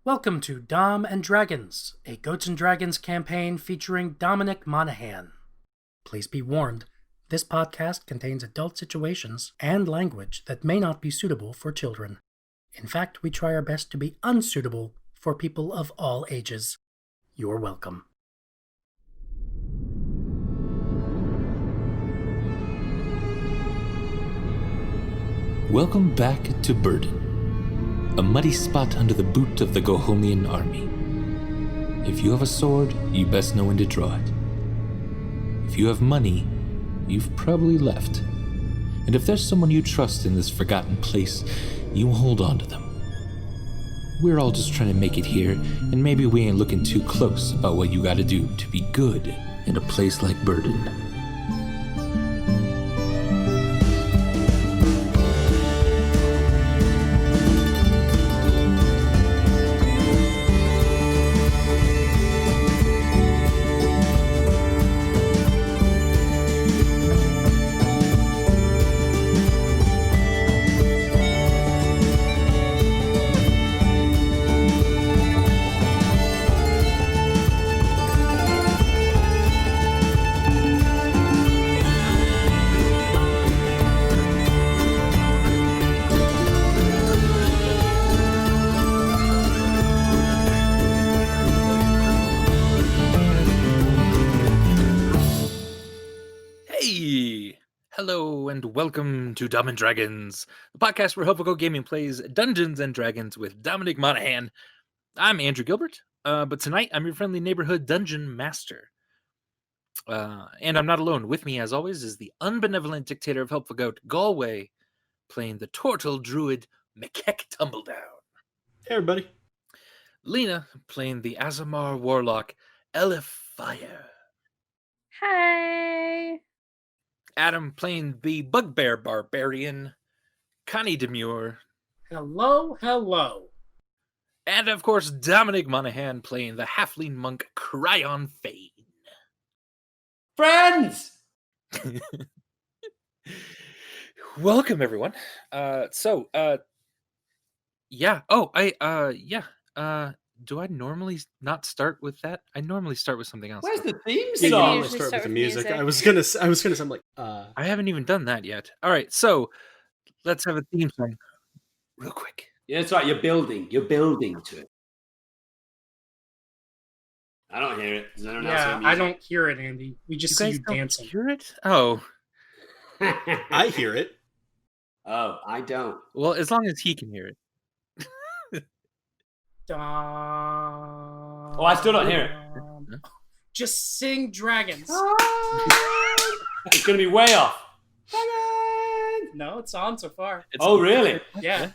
Welcome to Dom and Dragons, a Goats and Dragons campaign featuring Dominic Monaghan. Please be warned, this podcast contains adult situations and language that may not be suitable for children. In fact, we try our best to be unsuitable for people of all ages. You're welcome. Welcome back to Burden, a muddy spot under the boot of the Gohomian army. If you have a sword, you best know when to draw it. If you have money, you've probably left. And if there's someone you trust in this forgotten place, you hold on to them. We're all just trying to make it here, and maybe we ain't looking too close about what you gotta do to be good in a place like Burden. Hello and welcome to Dom and Dragons, the podcast where Helpful Go Gaming plays Dungeons and Dragons with Dominic Monaghan. I'm Andrew Gilbert, but tonight I'm your friendly neighborhood dungeon master. And I'm not alone. With me, as always, is the unbenevolent dictator of Helpful Goat, Galway, playing the Turtle Druid, McKeck Tumbledown. Hey, everybody. Lena, playing the Azamar Warlock, Elifire. Hi. Adam, playing the Bugbear Barbarian, Connie Demure. Hello, hello. And, of course, Dominic Monaghan playing the Halfling Monk, Cryon Fane. Friends! Welcome, everyone. Do I normally not start with that? I normally start with something else. Where's the theme Yeah, you song? usually Start with start the with music. music. I was gonna say, I'm like, I haven't even done that yet. All right, so let's have a theme song real quick. Yeah, that's right. You're building to it. I don't hear it. Does anyone else hear Yeah, music? I don't hear it, Andy. We just see guys you don't dancing. hear it? Oh, I hear it. Oh, I don't. well, as long as he can hear it. Oh, I still don't hear it. Just sing dragons. It's going to be way off. No, it's on so far. Oh, really? Yeah.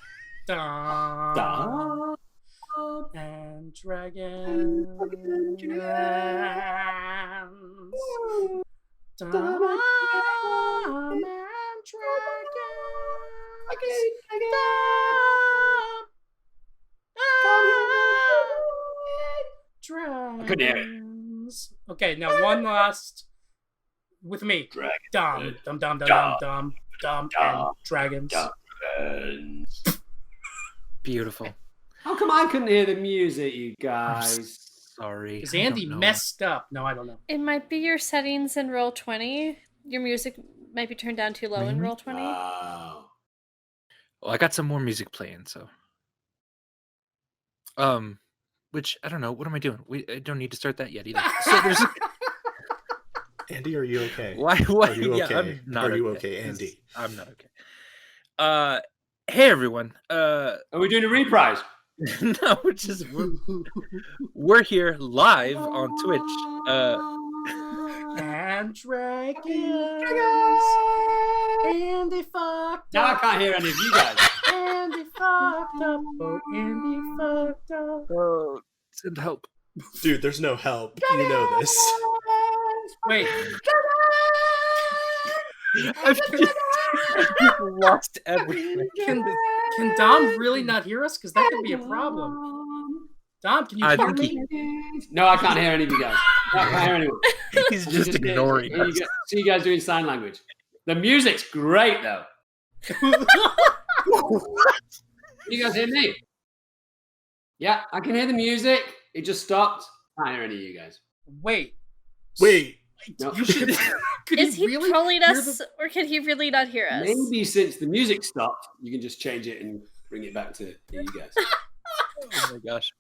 Da. And dragons. Dom and dragons. I couldn't hear it. Okay, now one last with me. Dragon. Dom, and dragons. Beautiful. How come I couldn't hear the music, you guys? Sorry. Because I Andy don't know. messed up. No, I don't know. It might be your settings in Roll20. Your music might be turned down too low in Really? Roll20. Oh. Well, I got some more music playing, so. Which I don't know. What am I doing? I don't need to start that yet either. So there's. Andy, are you okay? Why? Are you Yeah, okay? I'm not Are you okay, This- Andy? I'm not okay. Hey everyone. Are we doing a reprise? No, we're here live on Twitch. And dragons. Andy fucked Now I up. can't hear any of you guys. Andy fucked up. Oh, Andy fucked up. Send help. Dude, there's no help. You know this. Wait. I've just lost everything. Can Dom really not hear us? Because that could be a problem. Dom, can you I hear think me? No, I can't hear any of you guys. No, I can't hear anyone. He's just ignoring See you us. guys- See you guys doing sign language. The music's great, though. You guys hear me? Yeah, I can hear the music. It just stopped. I can't hear any of you guys. Wait. Wait. No. You should. Could Is he really trolling hear us, or can he really not hear us? Maybe since the music stopped, you can just change it and bring it back to you guys. Oh my gosh.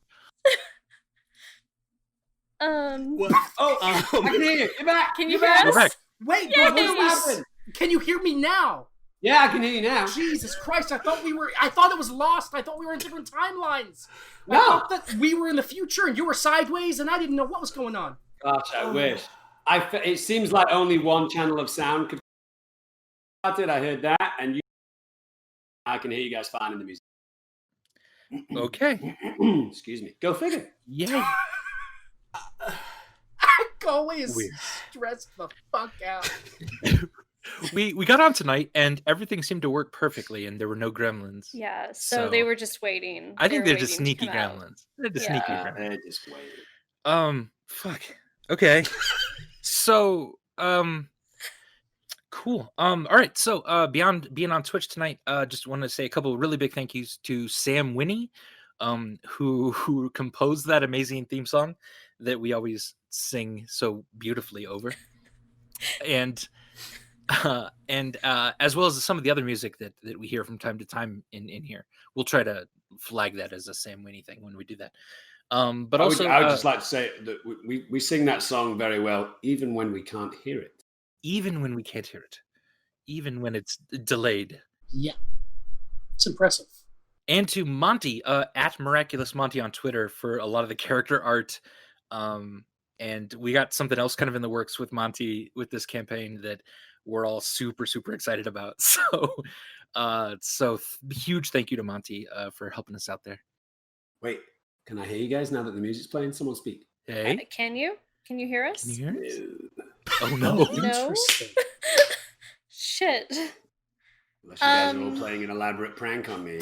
What? Oh, I can hear you. You're back. Can you You're hear back. us? We're back. Wait, Yay! what was happened? Can you hear me now? Yeah, I can hear you now. Jesus Christ! I thought it was lost. I thought we were in different timelines. I No. thought that we were in the future and you were sideways, and I didn't know what was going on. Gosh, I wish. It seems like only one channel of sound could. I heard that, and I can hear you guys fine in the music. Okay. Excuse me. Go figure. Yay. Go is Weird. stressed the fuck out. We got on tonight and everything seemed to work perfectly and there were no gremlins. Yeah, so they So- were just waiting. I think They they're were just waiting to sneaky come out. gremlins. They're just Yeah. sneaky gremlins. They're just waiting. Fuck. Okay. So, cool. All right. So, beyond being on Twitch tonight, just want to say a couple of really big thank yous to Sam Winnie, who composed that amazing theme song that we always sing so beautifully over, and as well as some of the other music that we hear from time to time in here. We'll try to flag that as a Sam Winnie thing when we do that. But also, I would just like to say that we sing that song very well, even when we can't hear it. even when we can't hear it, even when it's delayed. Yeah, it's impressive. And to Monty, at Miraculous Monty on Twitter for a lot of the character art. And we got something else kind of in the works with Monty with this campaign that we're all super, super excited about. So huge thank you to Monty for helping us out there. Wait, can I hear you guys now that the music's playing? Someone speak. Hey, Can you? Can you hear us? can you hear us? No. Oh no. No. Interesting. Shit. Unless you guys are all playing an elaborate prank on me.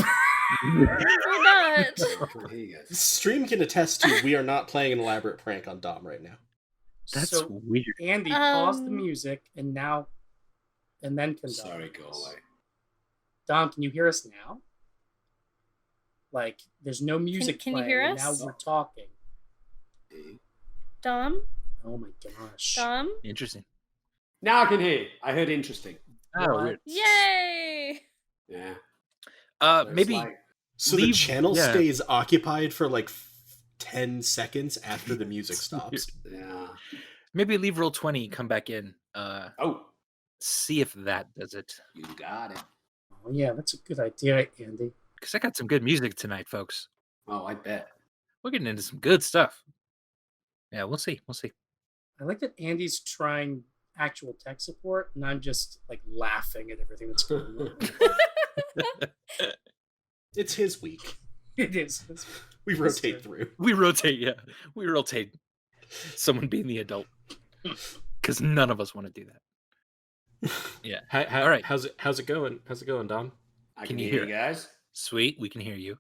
We're not. I can't hear you guys. Stream can attest to we are not playing an elaborate prank on Dom right now. That's So, weird. Andy, pause the Um, music and then can Sorry, go away. Dom, can you hear us now? Like, there's no music can you playing, hear and us? now we're talking. Dom? Oh my gosh. Dom? Interesting. Now I can hear you. I heard interesting. Oh, What? weird. Yay! Yeah. So it's Maybe like- So the Leave- channel yeah. stays occupied for like 10 seconds after the music It's stops. yeah. maybe leave roll 20, come back in, Oh, see if that does it. you got it. Oh, yeah, that's a good idea, Andy. Because I got some good music tonight, folks. Oh, I bet. We're getting into some good stuff. Yeah, we'll see. We'll see. I like that Andy's trying actual tech support, and I'm just like laughing at everything that's going on. It's his week. It is. We That's rotate true. through. We rotate, yeah. We rotate someone being the adult. Because none of us want to do that. Yeah. All right. How's it going? How's it going, Dom? I Can can you hear hear you guys. Sweet, we can hear you.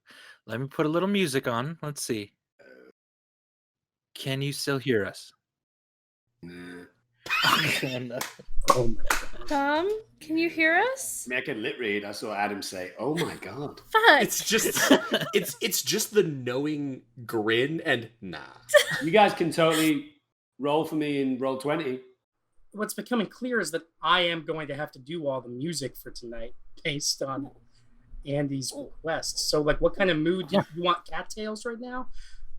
Let me put a little music on. Let's see. Can you still hear us? Nah. Oh my god. Dom? Can you hear us? I mean, I can lip read. I saw Adam say, "Oh my god." Fuck. It's just it's just the knowing grin and nah. You guys can totally roll for me in roll 20. What's becoming clear is that I am going to have to do all the music for tonight based on Andy's request. So, like, what kind of mood do you want? Cattails right now?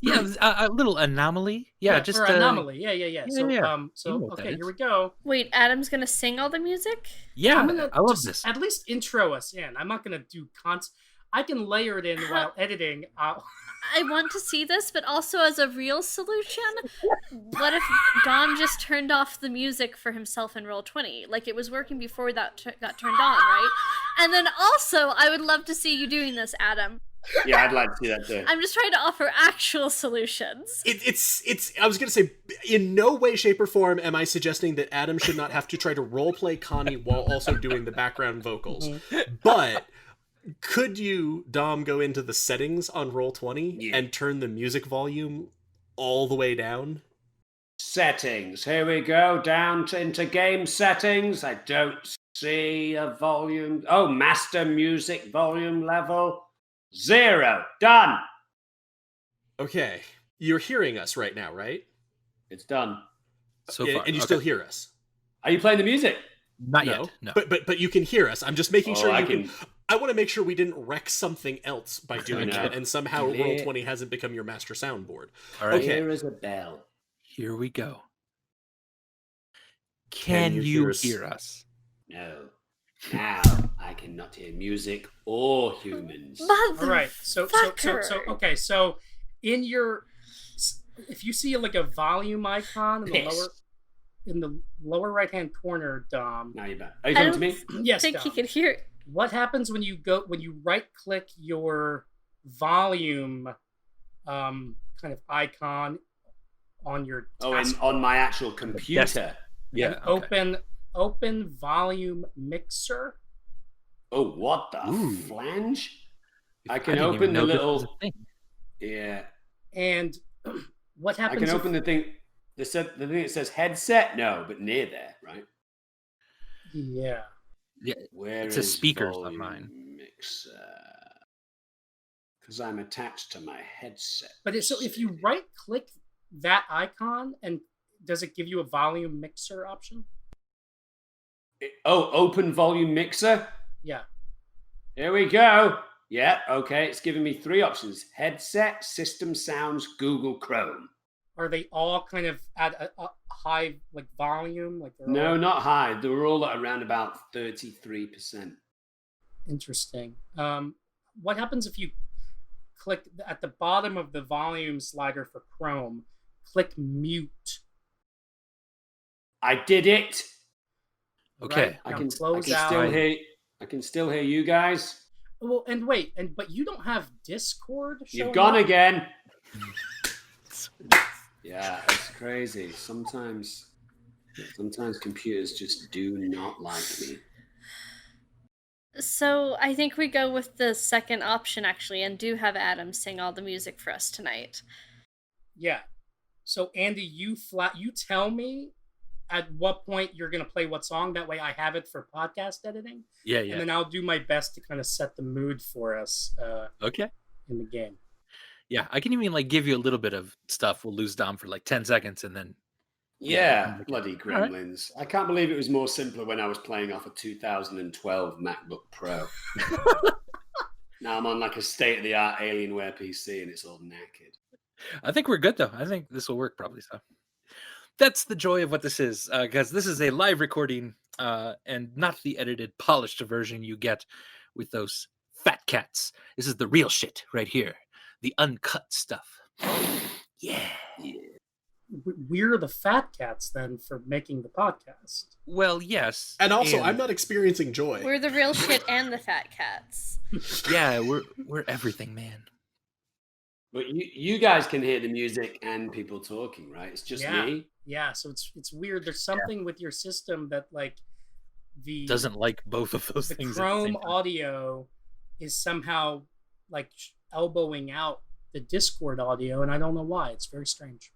Yeah, a little anomaly. Yeah, just for anomaly. Yeah. yeah, So, yeah. so You know what that okay, is. here we go. Wait, Adam's gonna sing all the music? Yeah, I'm gonna I love just this. At least intro us in. I'm not gonna do I can layer it in while editing. I want to see this, but also as a real solution, what if Dom just turned off the music for himself in Roll20? Like, it was working before that got turned on, right? And then also, I would love to see you doing this, Adam. Yeah, I'd like to see that too. I'm just trying to offer actual solutions. It's I was gonna say, in no way, shape, or form am I suggesting that Adam should not have to try to roleplay Connie while also doing the background vocals. But could you, Dom, go into the settings on Roll20 and turn the music volume all the way down? Settings. Here we go. Down into game settings. I don't see a volume. Oh, master music volume level. 0. Done. Okay. You're hearing us right now, right? It's done. So far. And you Okay. still hear us? Are you playing the music? Not No. yet. No. But you can hear us. I'm just making sure I you can. I want to make sure we didn't wreck something else by doing know. that, and somehow Clear. Roll20 hasn't become your master soundboard. All right. Okay. Here is a bell. Here we go. Can you hear us? No. Now I cannot hear music or humans. Mother. All right. So okay. So in your, if you see like a volume icon in the lower right hand corner, Dom. Now you're back. Are you talking to me? Yes, I think Dom. he can hear it. What happens when you right click your volume kind of icon on your task On my actual computer. Yeah. and Okay. open volume mixer? Oh, what the Ooh. flange? I I can didn't open even the know this was little. a thing. Yeah. And what I happens can if- open the thing. The thing that says headset? No, but near there, right? Yeah. Yeah. Where It says is speakers on volume mine. Mixer? Because I'm attached to my headset. So if you right click that icon, and does it give you a volume mixer option? Open volume mixer. Yeah. Here we go. Yeah, okay. It's giving me 3 options: headset, system sounds, Google Chrome. Are they all kind of at a high like volume? Like they're No, all not high. They were all at around about 33%. interesting. What happens if you click at the bottom of the volume slider for Chrome? Click mute. I did it. Okay. Right, now I can close out. still hear you guys. Well, and wait, but you don't have Discord. You've showing gone up? again. Yeah, it's crazy. Sometimes computers just do not like me. So I think we go with the second option actually, and do have Adam sing all the music for us tonight. Yeah. So Andy, you tell me at what point you're gonna play what song. That way I have it for podcast editing. Yeah. And then I'll do my best to kind of set the mood for us Okay. in the game. Yeah. I can even like give you a little bit of stuff. We'll lose Dom for like 10 seconds and then. Yeah, bloody All right. gremlins. I can't believe it was more simpler when I was playing off a 2012 MacBook Pro. Now I'm on like a state-of-the-art Alienware PC and it's all knackered. I think we're good though. I think this will work probably. So that's the joy of what this is, because this is a live recording and not the edited, polished version you get with those fat cats. This is the real shit right here, the uncut stuff. Yeah. We're the fat cats then for making the podcast. Well, yes. And also, I'm not experiencing joy. We're the real shit and the fat cats. Yeah, we're everything, man. But you guys can hear the music and people talking, right? It's just me. Yeah, so it's weird. There's something with your system that like the Doesn't like both of those the things. at the same Chrome time. audio is somehow like elbowing out the Discord audio, and I don't know why. It's very strange.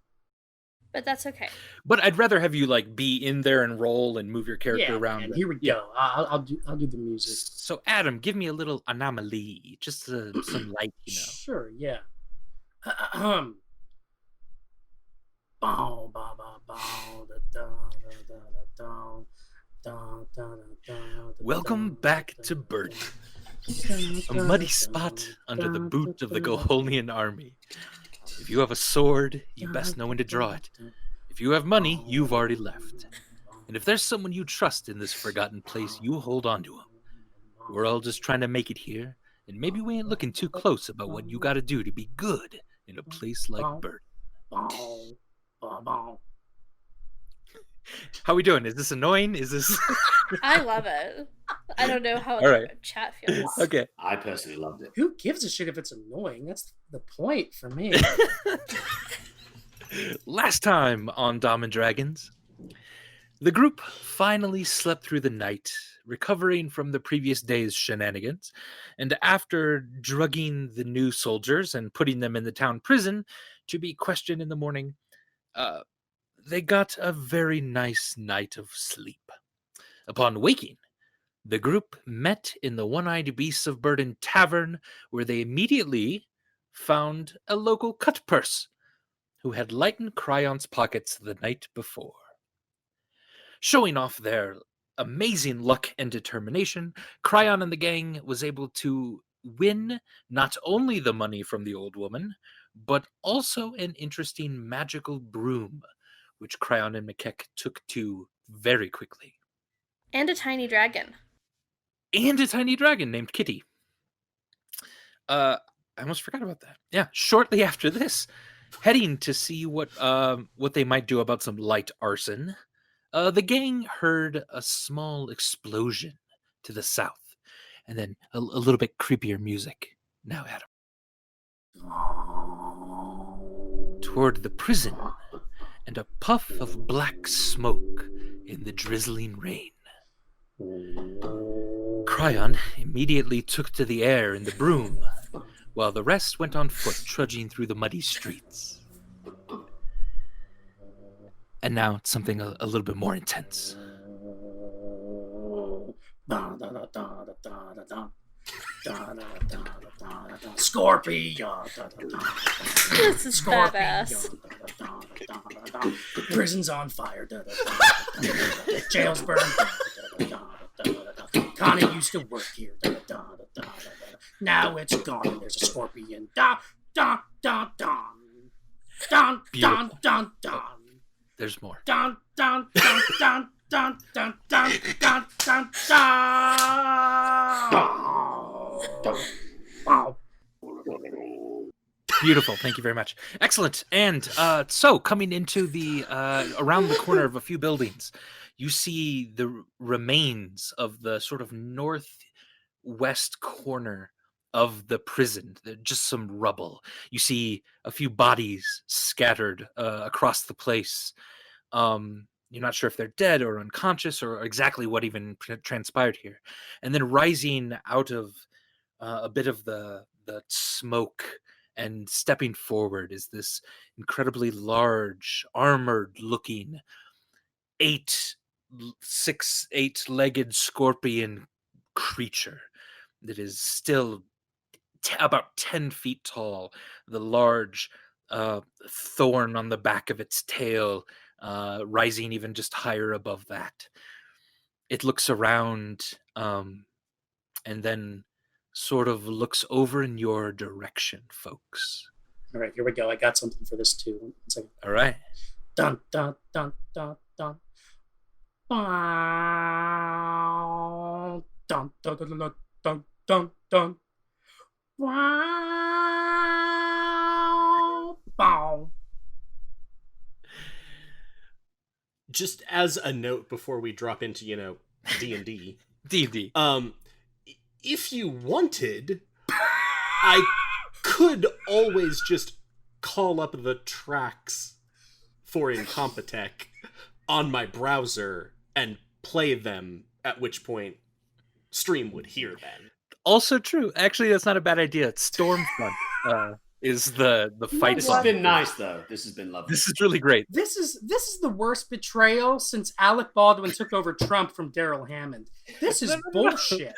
But that's okay. But I'd rather have you like be in there and roll and move your character around. And here we go. I'll do the music. So Adam, give me a little anomaly, just some light, you know. Sure, yeah. Welcome back to Burden, a muddy spot under the boot of the Goholian army. If you have a sword, you best know when to draw it. If you have money, you've already left. And if there's someone you trust in this forgotten place, you hold on to him. We're all just trying to make it here, and maybe we ain't looking too close about what you gotta do to be good in a place like Burden. How we doing? Is this annoying? Is this... I love it. I don't know how All right. the chat feels. Okay. I personally loved it. Who gives a shit if it's annoying? That's the point for me. Last time on Dom and Dragons, the group finally slept through the night, recovering from the previous day's shenanigans, and after drugging the new soldiers and putting them in the town prison to be questioned in the morning, they got a very nice night of sleep. Upon waking, the group met in the One-Eyed Beasts of Burden Tavern, where they immediately found a local cut purse who had lightened Cryon's pockets the night before. Showing off their amazing luck and determination, Cryon and the gang was able to win not only the money from the old woman, but also an interesting magical broom, which Cryon and McKeck took to very quickly. And a tiny dragon. And a tiny dragon named Kitty. I almost forgot about that. Yeah, shortly after this, heading to see what they might do about some light arson, the gang heard a small explosion to the south, and then a little bit creepier music. Now, Adam. Toward the prison, and a puff of black smoke in the drizzling rain. Cryon immediately took to the air in the broom, while the rest went on foot trudging through the muddy streets. And now it's something a little bit more intense. Scorpion. This is badass. Prison's on fire. Jail's burned. Connie used to work here. Now it's gone and there's a scorpion. Dun, dun, dun, dun. Dun, dun, dun, dun. There's more. Dun, dun, dun, dun, dun, dun, dun, dun, dun, dun. Wow. Beautiful. Thank you very much. Excellent. And so coming into the around the corner of a few buildings, you see the remains of the sort of northwest corner of the prison. Just some rubble. You see a few bodies scattered across the place. You're not sure if they're dead or unconscious or exactly what even transpired here. And then rising out of a bit of the smoke and stepping forward is this incredibly large, armored-looking, eight-legged scorpion creature that is still about 10 feet tall. The large thorn on the back of its tail rising even just higher above that. It looks around and then sort of looks over in your direction, folks. All right, here we go. I got something for this too. 1 second. All right. Dun, dun, dun, dun, dun. Wow. Dun, dun, dun, dun, dun, dun, dun. Wow. Bow. Just as a note before we drop into, D&D. D&D. If you wanted, I could always just call up the tracks for Incompetech on my browser and play them, at which point stream would hear them. Also true. Actually, that's not a bad idea. It's Stormfront is the fight. This has been nice, though. This has been lovely. This is really great. This is the worst betrayal since Alec Baldwin took over Trump from Daryl Hammond. This is bullshit.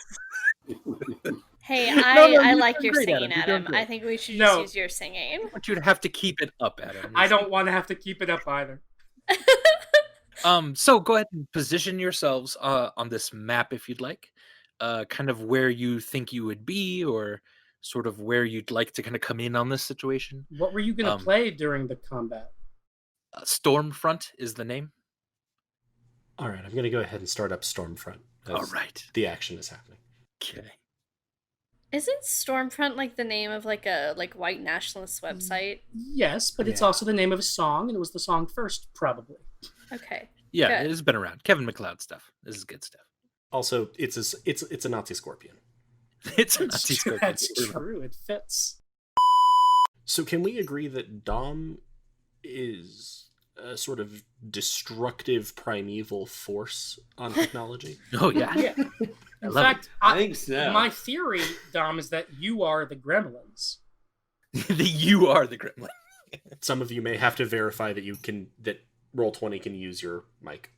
Hey, No, I you're like doing your great, singing, Adam. You're doing Adam. great. I think we should just No. use your singing. I want you to have to keep it up, Adam. I don't want to have to keep it up either. So go ahead and position yourselves on this map if you'd like. Kind of where you think you would be, or sort of where you'd like to kind of come in on this situation. What were you going to play during the combat? Stormfront is the name. All right, I'm going to go ahead and start up Stormfront. All right. The action is happening. Okay. Isn't Stormfront like the name of like a white nationalist website? Yes, but it's Yeah. also the name of a song, and it was the song first, probably. Okay. Yeah, Good. it's been around. Kevin MacLeod stuff. This is good stuff. Also, it's a Nazi scorpion. It's a Nazi scorpion. That's true. It fits. So can we agree that Dom is a sort of destructive primeval force on technology? Oh yeah. Yeah. I In love fact, I think so. my theory, Dom, is that you are the gremlins. You are the gremlin. Some of you may have to verify that Roll20 can use your mic.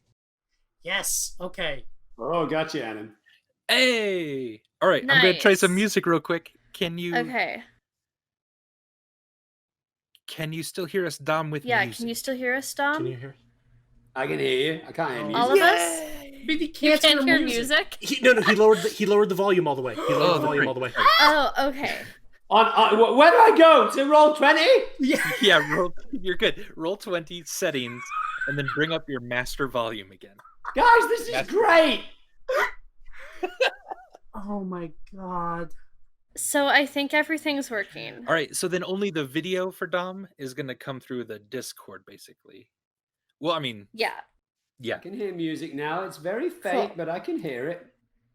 Yes. Okay. Oh, gotcha, Adam. Hey. All right. I'm gonna try some Nice. music real quick. Can you? Okay. Can you still hear us, Dom, with Yeah, music? can you still hear us, Dom? Can you hear? I can hear you. I can't hear music. All of us? But he You can't, can't hear music? He lowered the volume all the way. He lowered the volume great. all the way. Oh, okay. Where do I go? To roll 20? Yeah, you're good. Roll 20 settings, and then bring up your master volume again. Guys, this is great. Oh my god. So I think everything's working. All right, so then only the video for Dom is going to come through the Discord, basically. Well, I mean, Yeah. yeah. I can hear music now. It's very fake, but I can hear it.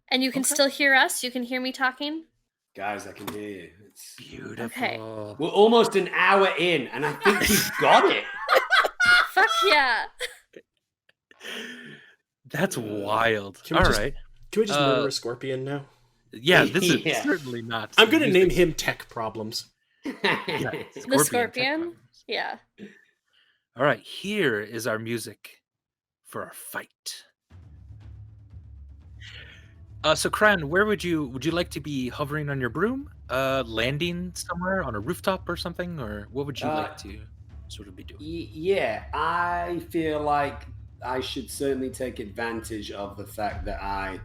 And you can still hear us? You can hear me talking? Guys, I can hear you. It's Beautiful. Okay. We're almost an hour in, and I think he's got it. Fuck yeah. That's wild. Can we All just- right. Can we just murder a scorpion now? Yeah, this is Yeah. certainly not. I'm gonna music. name him Tech Problems. Yeah, The tech scorpion? problems. Yeah. All right, here is our music for our fight. So Kran, where would you like to be hovering on your broom? Landing somewhere on a rooftop or something, or what would you like to sort of be doing? Yeah, I feel like I should certainly take advantage of the fact that I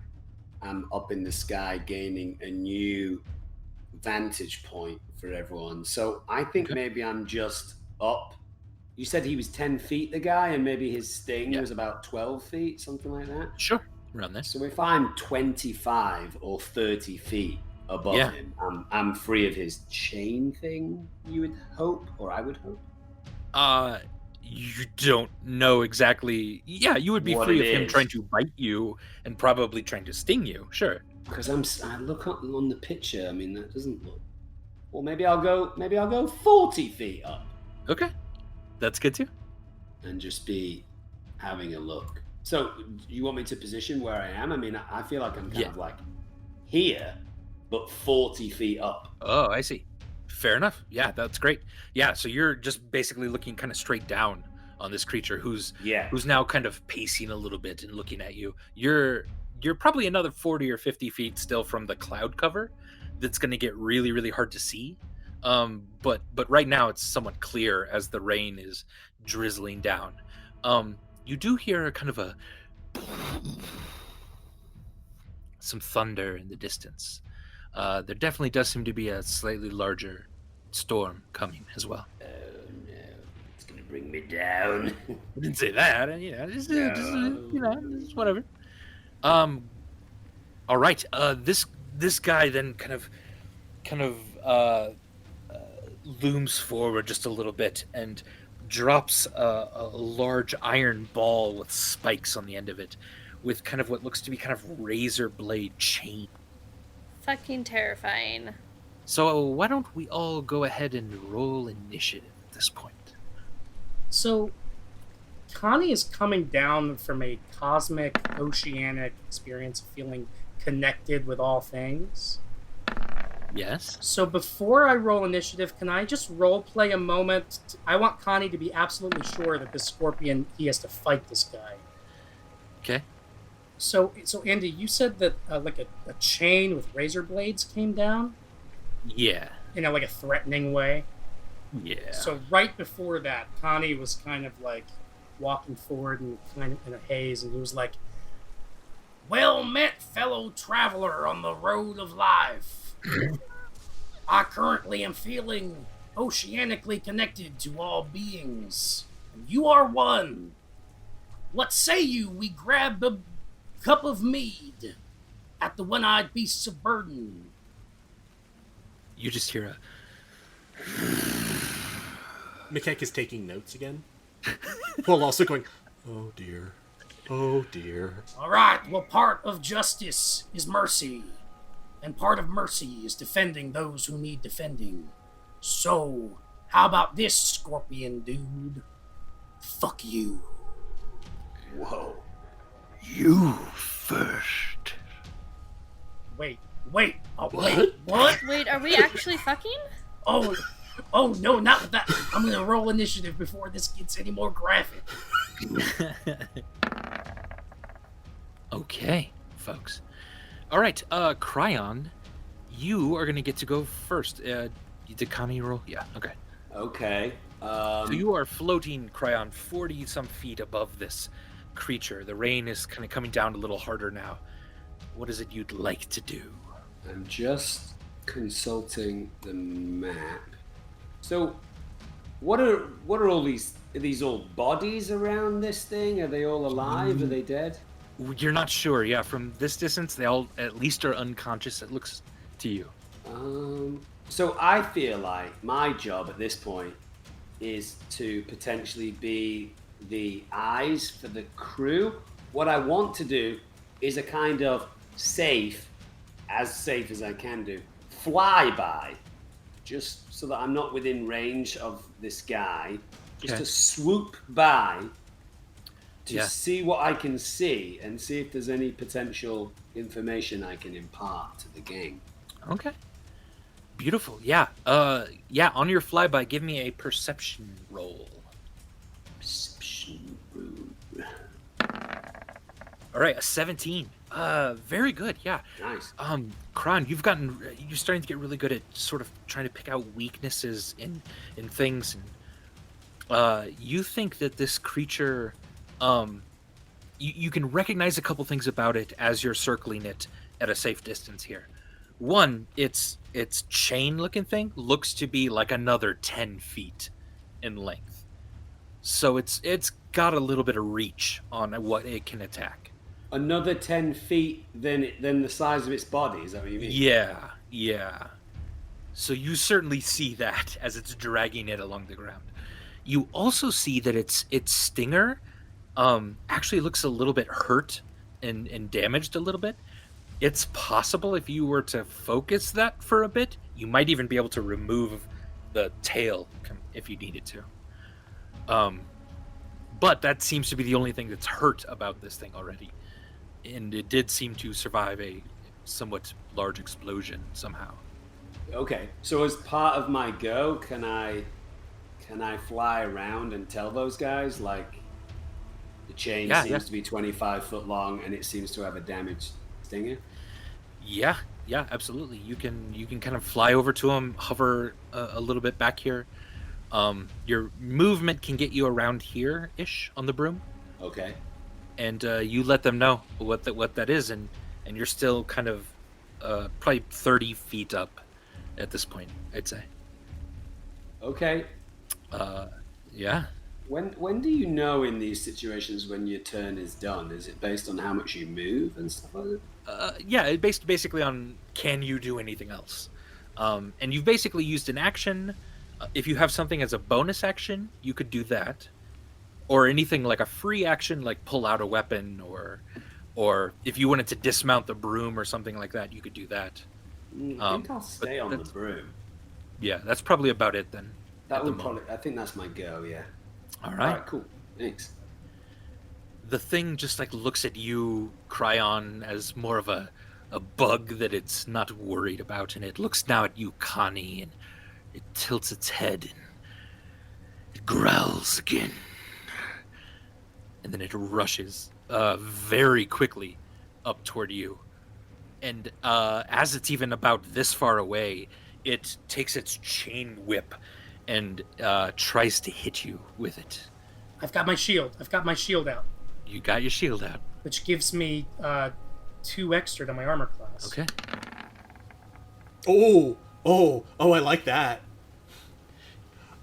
am up in the sky gaining a new vantage point for everyone. So I think maybe I'm just up. You said he was 10 feet, the guy, and maybe his sting was about 12 feet, something like that? Sure, around there. So if I'm 25 or 30 feet above him, I'm free of his chain thing, you would hope, or I would hope? You don't know exactly. Yeah, you would be What free it of him is. trying to bite you and probably trying to sting you. Sure. Because I look up on the picture. I mean, that doesn't look. Well, maybe I'll go 40 feet up Okay, that's good too. and just be having a look. So, you want me to position where I am? I mean, I feel like I'm kind of like here, but 40 feet up. Oh, I see. Fair enough. Yeah, that's great. Yeah, so you're just basically looking kind of straight down on this creature who's now kind of pacing a little bit and looking at you. You're probably another 40 or 50 feet still from the cloud cover. That's going to get really, really hard to see. But right now it's somewhat clear as the rain is drizzling down. You do hear kind of some thunder in the distance. There definitely does seem to be a slightly larger storm coming as well. Oh no, it's gonna bring me down. I didn't say that. Just whatever. All right. This guy then kind of looms forward just a little bit and drops a large iron ball with spikes on the end of it, with kind of what looks to be kind of razor blade chain. Fucking terrifying. So why don't we all go ahead and roll initiative at this point? So, Connie is coming down from a cosmic, oceanic experience of feeling connected with all things. Yes. So before I roll initiative, can I just role play a moment? I want Connie to be absolutely sure that this scorpion, he has to fight this guy. Okay. So Andy, you said that like a chain with razor blades came down? Yeah. In like a threatening way? Yeah. So right before that, Connie was kind of like walking forward and kind of in a haze, and he was like, "Well met, fellow traveler on the road of life. I currently am feeling oceanically connected to all beings, and you are one. What say you we grab a cup of mead at the one-eyed beasts of burden?" You just hear a... McKeck is taking notes again, while also going, "Oh dear, oh dear." All right, well, part of justice is mercy, and part of mercy is defending those who need defending. So, how about this, scorpion dude? Fuck you. Whoa. You first. Wait. Oh, wait, what? Wait, are we actually fucking? Oh, no, not with that. I'm gonna roll initiative before this gets any more graphic. Okay, folks. All right, Cryon, you are going to get to go first. Did Connie roll? Yeah, okay. Okay. So you are floating, Cryon, 40-some feet above this creature. The rain is kind of coming down a little harder now. What is it you'd like to do? I'm just consulting the map. So, what are all these? Are these all bodies around this thing? Are they all alive? Are they dead? You're not sure. Yeah, from this distance, they all at least are unconscious. It looks to you. So I feel like my job at this point is to potentially be the eyes for the crew. What I want to do is a kind of safe as I can do, flyby, just so that I'm not within range of this guy, just to swoop by to see what I can see and see if there's any potential information I can impart to the game. Okay. Beautiful. Yeah. On your flyby, give me a perception roll. Perception roll. All right, a 17. Very good. Yeah. Nice. Kron, you're starting to get really good at sort of trying to pick out weaknesses in things, and you think that this creature, you can recognize a couple things about it as you're circling it at a safe distance here. One, its chain-looking thing looks to be like another 10 feet in length, so it's got a little bit of reach on what it can attack. Another 10 feet than the size of its body, is that what you mean? Yeah. So you certainly see that as it's dragging it along the ground. You also see that its stinger actually looks a little bit hurt and damaged a little bit. It's possible if you were to focus that for a bit, you might even be able to remove the tail if you needed to. But that seems to be the only thing that's hurt about this thing already. And it did seem to survive a somewhat large explosion somehow. Okay, so as part of my go, can I fly around and tell those guys, like, the chain seems to be 25 foot long and it seems to have a damaged stinger? Yeah, absolutely. You can kind of fly over to them, hover a little bit back here. Your movement can get you around here-ish on the broom. Okay. And you let them know what that is, and you're still kind of probably 30 feet up at this point, I'd say. Okay. Yeah. When do you know in these situations when your turn is done? Is it based on how much you move and stuff like that? Yeah, it basically on can you do anything else? And you've basically used an action. If you have something as a bonus action, you could do that. Or anything like a free action, like pull out a weapon, or if you wanted to dismount the broom or something like that, you could do that. I think I'll stay on the broom. Yeah, that's probably about it then. That would probably. I think that's my go. Yeah. All right. Cool. Thanks. The thing just like looks at you, Cryon, as more of a bug that it's not worried about, and it looks now at you, Connie, and it tilts its head and it growls again. And then it rushes very quickly up toward you. And as it's even about this far away, it takes its chain whip and tries to hit you with it. I've got my shield out. You got your shield out. Which gives me 2 extra to my armor class. Okay. Oh, I like that.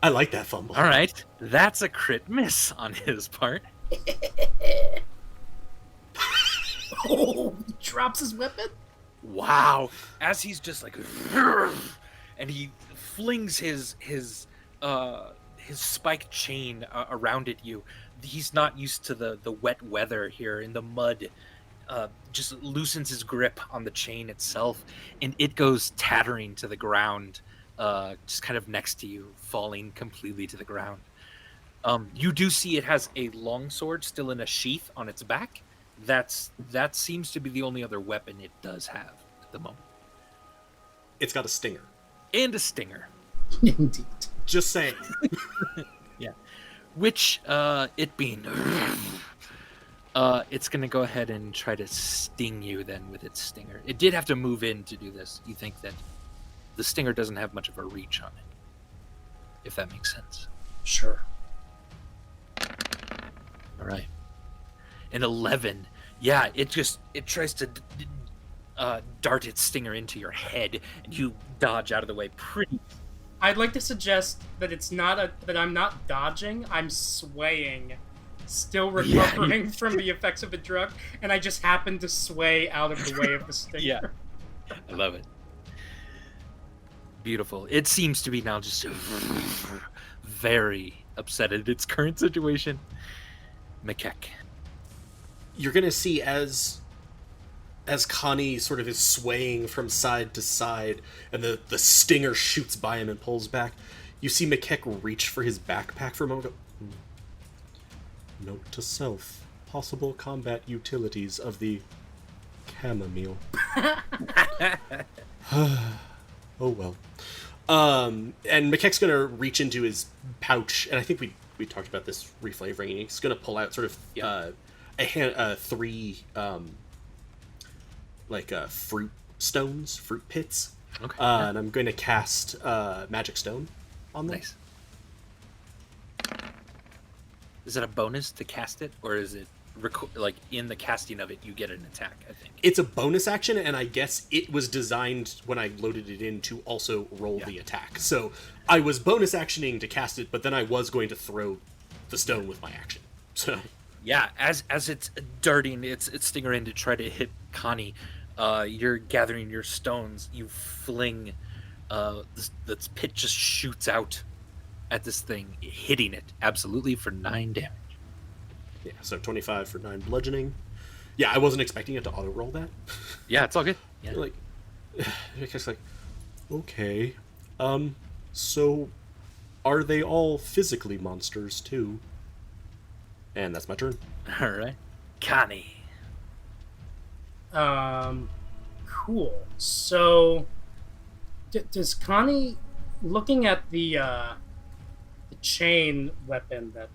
I like that fumble. All right. That's a crit miss on his part. Oh, he drops his weapon? Wow. As he's just like, and he flings his spiked chain around at you. He's not used to the wet weather here in the mud. Just loosens his grip on the chain itself, and it goes tattering to the ground, just kind of next to you, falling completely to the ground. You do see it has a longsword still in a sheath on its back. That seems to be the only other weapon it does have at the moment. It's got a stinger. And a stinger. Indeed. Just saying. Yeah. Which, it being... it's going to go ahead and try to sting you then with its stinger. It did have to move in to do this. You think that the stinger doesn't have much of a reach on it, if that makes sense. Sure. All right. An 11. Yeah, it tries to dart its stinger into your head, and you dodge out of the way pretty. I'd like to suggest that it's not that I'm not dodging, I'm swaying, still recovering from the effects of the drug, and I just happen to sway out of the way of the stinger. Yeah. I love it. Beautiful. It seems to be now just very upset at its current situation. McKeck. You're gonna see as Connie sort of is swaying from side to side, and the stinger shoots by him and pulls back, you see McKeck reach for his backpack for a moment. Note to self: possible combat utilities of the chamomile. Oh well. And McKeck's gonna reach into his pouch, and I think we talked about this reflavoring. He's gonna pull out sort of three fruit stones, fruit pits. Okay. And I'm going to cast Magic Stone on them. Nice. Is it a bonus to cast it, or is it like in the casting of it you get an attack? I think it's a bonus action, and I guess it was designed when I loaded it in to also roll the attack. So I was bonus actioning to cast it, but then I was going to throw the stone with my action. So yeah, as it's darting its stinger in to try to hit Connie, you're gathering your stones. You fling, this pit just shoots out at this thing, hitting it absolutely for 9 damage. Yeah, so 25 for 9 bludgeoning. Yeah, I wasn't expecting it to auto roll that. Yeah, it's all good. Yeah. Like, it's like, okay, so are they all physically monsters too? And that's my turn. All right, Connie. Cool. So, does Connie, looking at the chain weapon that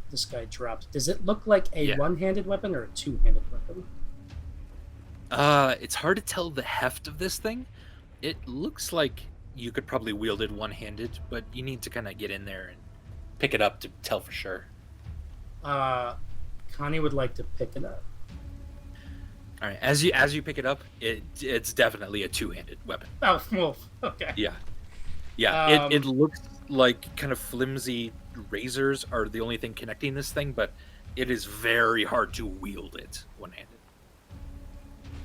this guy dropped, does it look like a one-handed weapon or a two-handed weapon? It's hard to tell the heft of this thing. It looks like you could probably wield it one-handed, but you need to kind of get in there and pick it up to tell for sure. Connie would like to pick it up. All right, as you pick it up, it's definitely a two-handed weapon. Oh, well, okay. Yeah. It looks like kind of flimsy razors are the only thing connecting this thing, but it is very hard to wield it one-handed.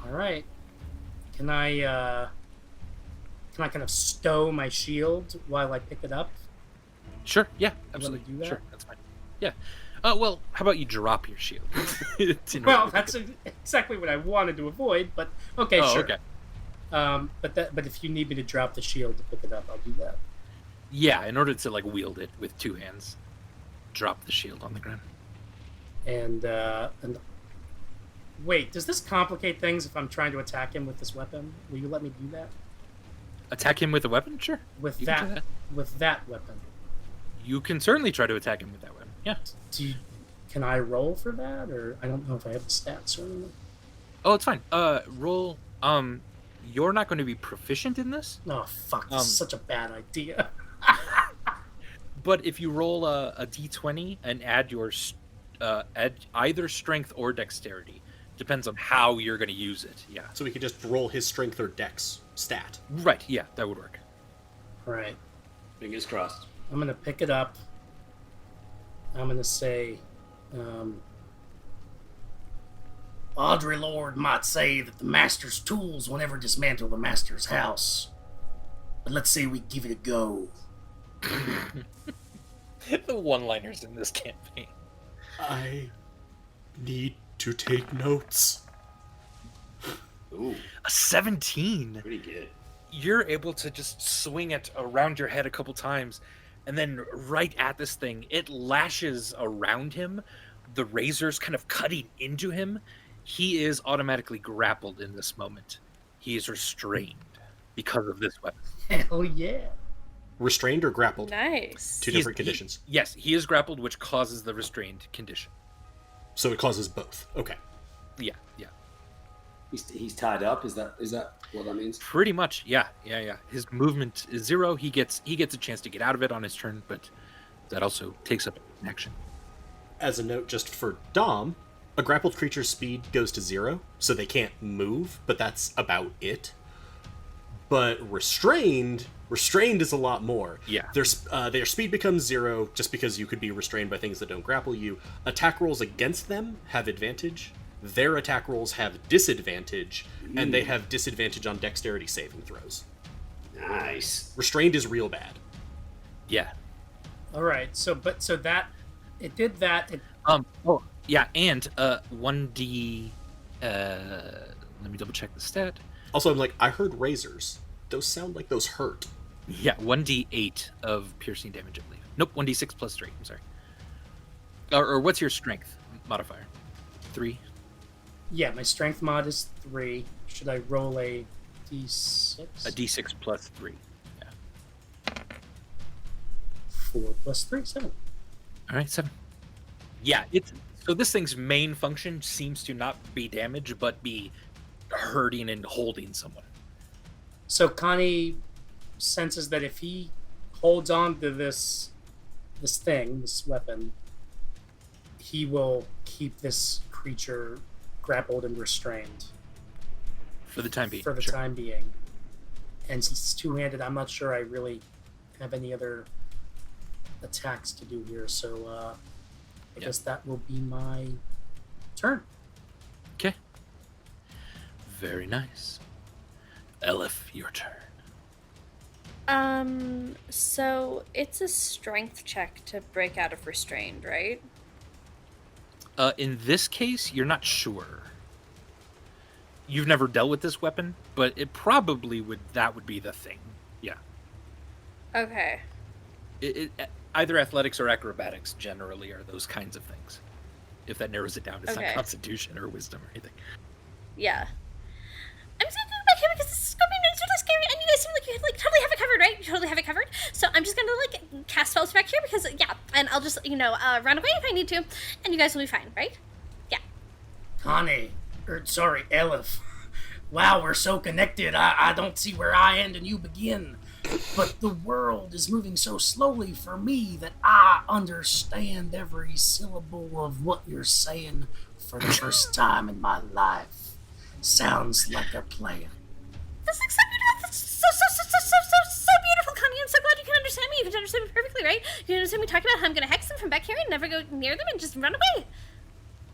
All right. Can I kind of stow my shield while I pick it up? Sure. Yeah. Absolutely. Do that? Sure. That's fine. Yeah. Well, how about you drop your shield? Well, that's exactly what I wanted to avoid, but okay, sure. Okay. But if you need me to drop the shield to pick it up, I'll do that. Yeah, in order to like wield it with two hands, drop the shield on the ground. And wait, does this complicate things if I'm trying to attack him with this weapon? Will you let me do that? Attack him with a weapon? Sure. With that weapon. You can certainly try to attack him with that weapon. Yeah. Can I roll for that, or I don't know if I have the stats or anything? Oh, it's fine. Roll. You're not going to be proficient in this. Oh fuck! This is such a bad idea. But if you roll a d20 and add your add either strength or dexterity, depends on how you're going to use it. Yeah. So we could just roll his strength or dex stat. Right. Yeah, that would work. All right. Fingers crossed. I'm gonna pick it up. I'm gonna say, Audrey Lord might say that the master's tools will never dismantle the master's house. But let's say we give it a go. The one-liners in this campaign. I need to take notes. Ooh, A 17. pretty good. You're able to just swing it around your head a couple times, and then right at this thing, it lashes around him, the razors kind of cutting into him. He is automatically grappled in this moment. He is restrained because of this weapon. Hell yeah. Restrained or grappled? Nice. Two different conditions. Yes, he is grappled, which causes the restrained condition. So it causes both. Okay. Yeah. He's tied up. Is that what that means? Pretty much, yeah. His movement is 0. He gets a chance to get out of it on his turn, but That also takes up an action. As a note, just for Dom, a grappled creature's speed goes to 0, so they can't move, but that's about it. But restrained is a lot more. Yeah. Their speed becomes 0 just because you could be restrained by things that don't grapple you. Attack rolls against them have advantage. Their attack rolls have disadvantage, and they have disadvantage on dexterity saving throws. Nice. Restrained is real bad. Yeah. All right. So that it did that. Oh yeah, and 1d. Let me double check the stat. Also, I'm like, I heard razors. Those sound like those hurt. Yeah, 1d8 of piercing damage, I believe. Nope, 1d6 plus 3. I'm sorry. Or what's your strength modifier? 3. Yeah, my strength mod is 3. Should I roll a d6? A d6 plus 3. Yeah. 4 plus 3, 7. All right, 7. Yeah, so this thing's main function seems to not be damage, but be hurting and holding someone. So Connie senses that if he holds on to this weapon, he will keep this creature grappled and restrained For the time being. For the sure. time being. And since it's two-handed, I'm not sure I really have any other attacks to do here, so I guess that will be my turn. Okay. Very nice. Elif, your turn. So it's a strength check to break out of restrained, right? In this case, you're not sure. You've never dealt with this weapon, but it probably would be the thing. Yeah. Okay. It either athletics or acrobatics generally are those kinds of things. If that narrows it down, it's not constitution or wisdom or anything. Yeah. I'm just gonna back here because this is Scorpion is really scary, and you guys seem like you totally have it covered, right? You totally have it covered. So I'm just gonna cast spells back here because and I'll just run away if I need to, and you guys will be fine, right? Yeah. Connie, Elif. Wow, we're so connected. I don't see where I end and you begin. But the world is moving so slowly for me that I understand every syllable of what you're saying for the first time in my life. Sounds like a plan. That's like so beautiful. That's so beautiful, Connie. I'm so glad you can understand me. You can understand me perfectly, right? You can understand me talking about how I'm gonna hex them from back here and never go near them and just run away.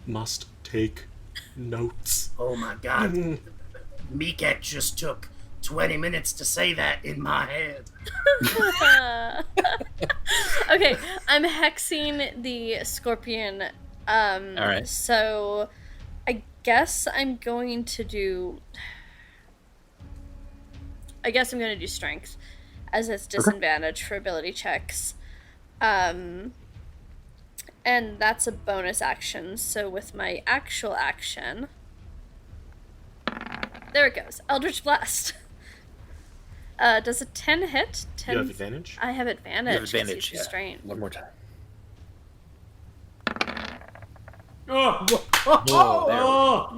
Must take notes. Oh my god. Meekat just took 20 minutes to say that in my head. Okay, I'm hexing the scorpion. All right. So I guess I'm going to do strength, as it's disadvantage for ability checks. And that's a bonus action. So with my actual action, there it goes. Eldritch Blast. Does a 10 hit? 10... You have advantage? I have advantage. You have advantage, yeah. Restrained. One more time.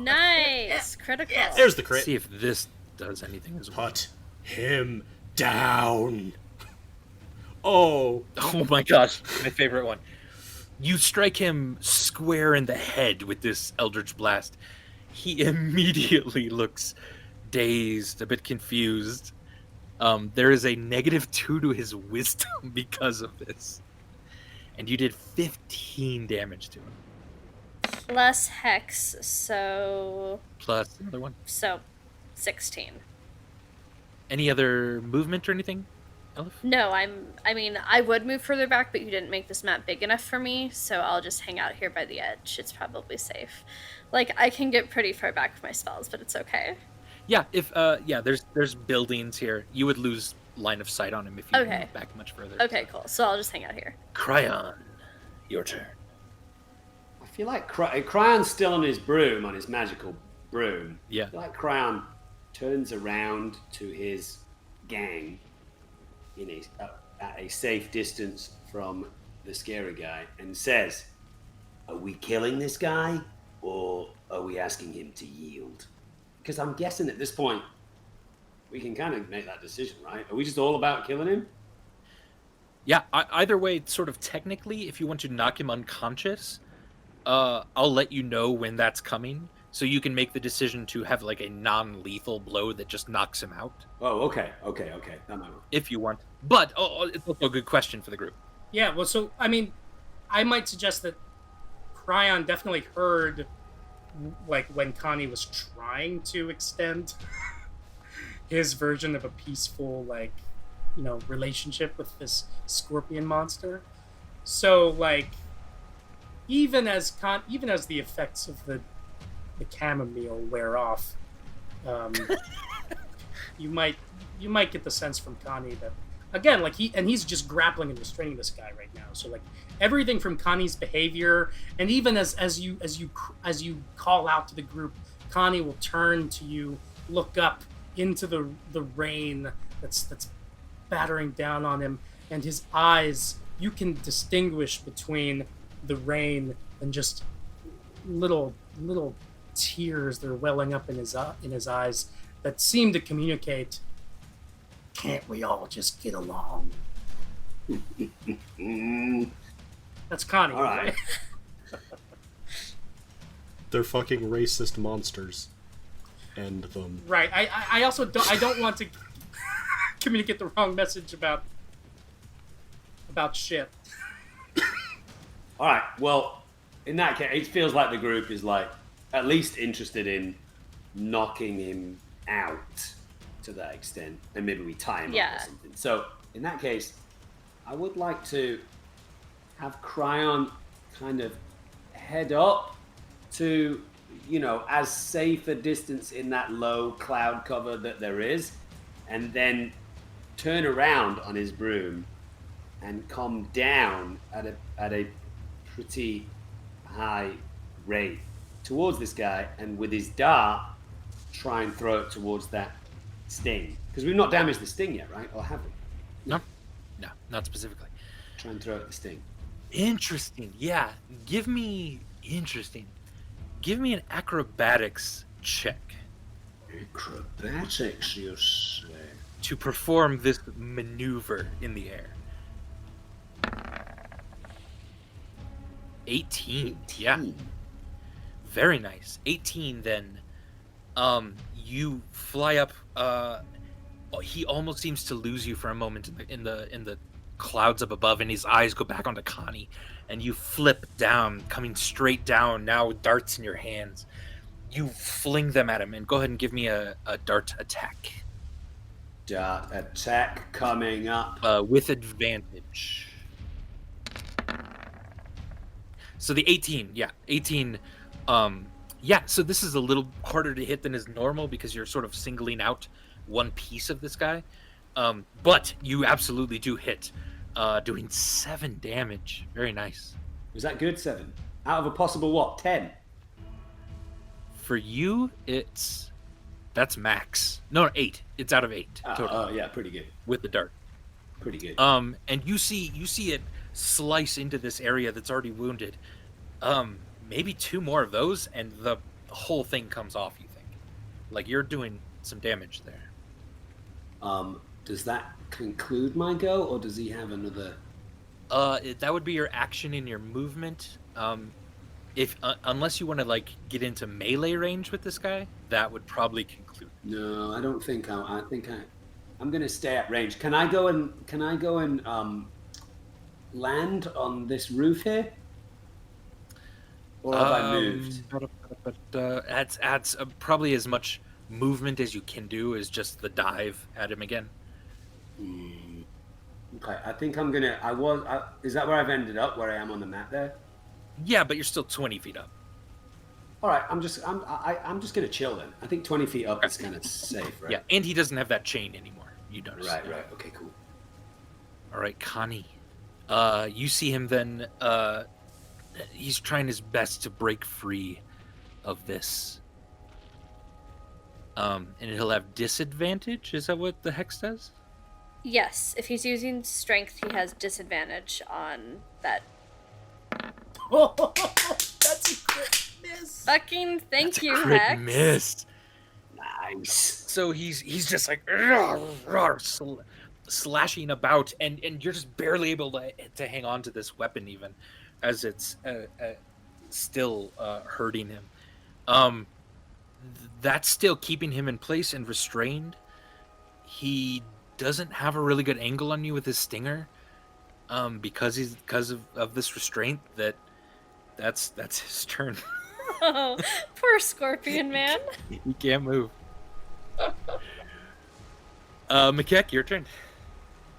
Nice! Critical. Yes. There's the crit. See if this does anything as well. Put him down. Oh my gosh, my favorite one. You strike him square in the head with this Eldritch Blast. He immediately looks dazed, a bit confused. There is a -2 to his wisdom because of this. And you did 15 damage to him. Plus hex, so... Plus another one. So, 16. Any other movement or anything, Elif? No, I would move further back, but you didn't make this map big enough for me, so I'll just hang out here by the edge. It's probably safe. Like, I can get pretty far back with my spells, but it's okay. Yeah, there's buildings here. You would lose line of sight on him if you moved back much further. Okay, cool. So I'll just hang out here. Cryon, your turn. I feel like Cryon's still on his broom, on his magical broom. Yeah. I feel like Cryon turns around to his gang at a safe distance from the scary guy and says, "Are we killing this guy, or are we asking him to yield?" Because I'm guessing at this point, we can kind of make that decision, right? Are we just all about killing him? Yeah, either way, sort of technically, if you want to knock him unconscious, I'll let you know when that's coming, so you can make the decision to have like a non-lethal blow that just knocks him out. Oh, okay. That might work. If you want. But it's also a good question for the group. Yeah, well, so, I mean, I might suggest that Cryon definitely heard, like, when Connie was trying to extend his version of a peaceful, like, you know, relationship with this scorpion monster. So, like, even as the effects of the chamomile wear off, you might get the sense from Connie that, again, like, he's just grappling and restraining this guy right now. So, like, everything from Connie's behavior, and even as you call out to the group, Connie will turn to you, look up into the rain that's battering down on him, and his eyes, you can distinguish between the rain and just little tears that are welling up in his eyes that seem to communicate, can't we all just get along? That's Connie. All right. They're fucking racist monsters. End them. Right. I also don't want to communicate the wrong message about shit. All right. Well, in that case, it feels like the group is like at least interested in knocking him out to that extent, and maybe we tie him up or something. So in that case, I would like to have Cryon kind of head up to, you know, as safe a distance in that low cloud cover that there is, and then turn around on his broom and come down at a pretty high rate towards this guy, and with his dart try and throw it towards that sting, because we've not damaged the sting yet, right? Or have we? No, not specifically. Try and throw at the sting. Interesting. Yeah, give me an acrobatics check Acrobatics, you say? to perform this maneuver in the air. 18. Yeah. Very nice. 18 then. You fly up. He almost seems to lose you for a moment in the clouds up above, and his eyes go back onto Connie, and you flip down, coming straight down now with darts in your hands. You fling them at him, and go ahead and give me a dart attack. Dart attack coming up. With advantage. So the 18, yeah. 18, yeah, so this is a little harder to hit than is normal because you're sort of singling out one piece of this guy. But you absolutely do hit, doing 7 damage. Very nice. Was that good? 7? Out of a possible, what, 10? For you, that's max. No, 8. It's out of 8. Oh, yeah, pretty good. With the dart. Pretty good. And you see it slice into this area that's already wounded. Maybe 2 more of those, and the whole thing comes off, you think. Like, you're doing some damage there. Does that conclude my go, or does he have another? That would be your action in your movement. If unless you want to like get into melee range with this guy, that would probably conclude. No, I don't think I think I'm gonna stay at range. Can I go and land on this roof here? Or have I moved? But adds probably as much movement as you can do is just the dive at him again. Okay, I think I'm gonna. Is that where I've ended up? Where I am on the map there? Yeah, but you're still 20 feet up. All right, I'm just gonna chill then. I think 20 feet up is kind of safe, right? Yeah, and he doesn't have that chain anymore. You notice. Right. Okay, cool. All right, Connie. You see him then. He's trying his best to break free of this. And he'll have disadvantage. Is that what the hex does? Yes, if he's using strength, he has disadvantage on that. Oh, that's a crit miss. Fucking thank That's you, a crit Hex. miss. Nice. So he's just like slashing about, and you're just barely able to hang on to this weapon, even as it's still hurting him. That's still keeping him in place and restrained. He doesn't have a really good angle on you with his stinger, because of this restraint. That's his turn. Oh, poor scorpion man. He can't move. Macleod, your turn.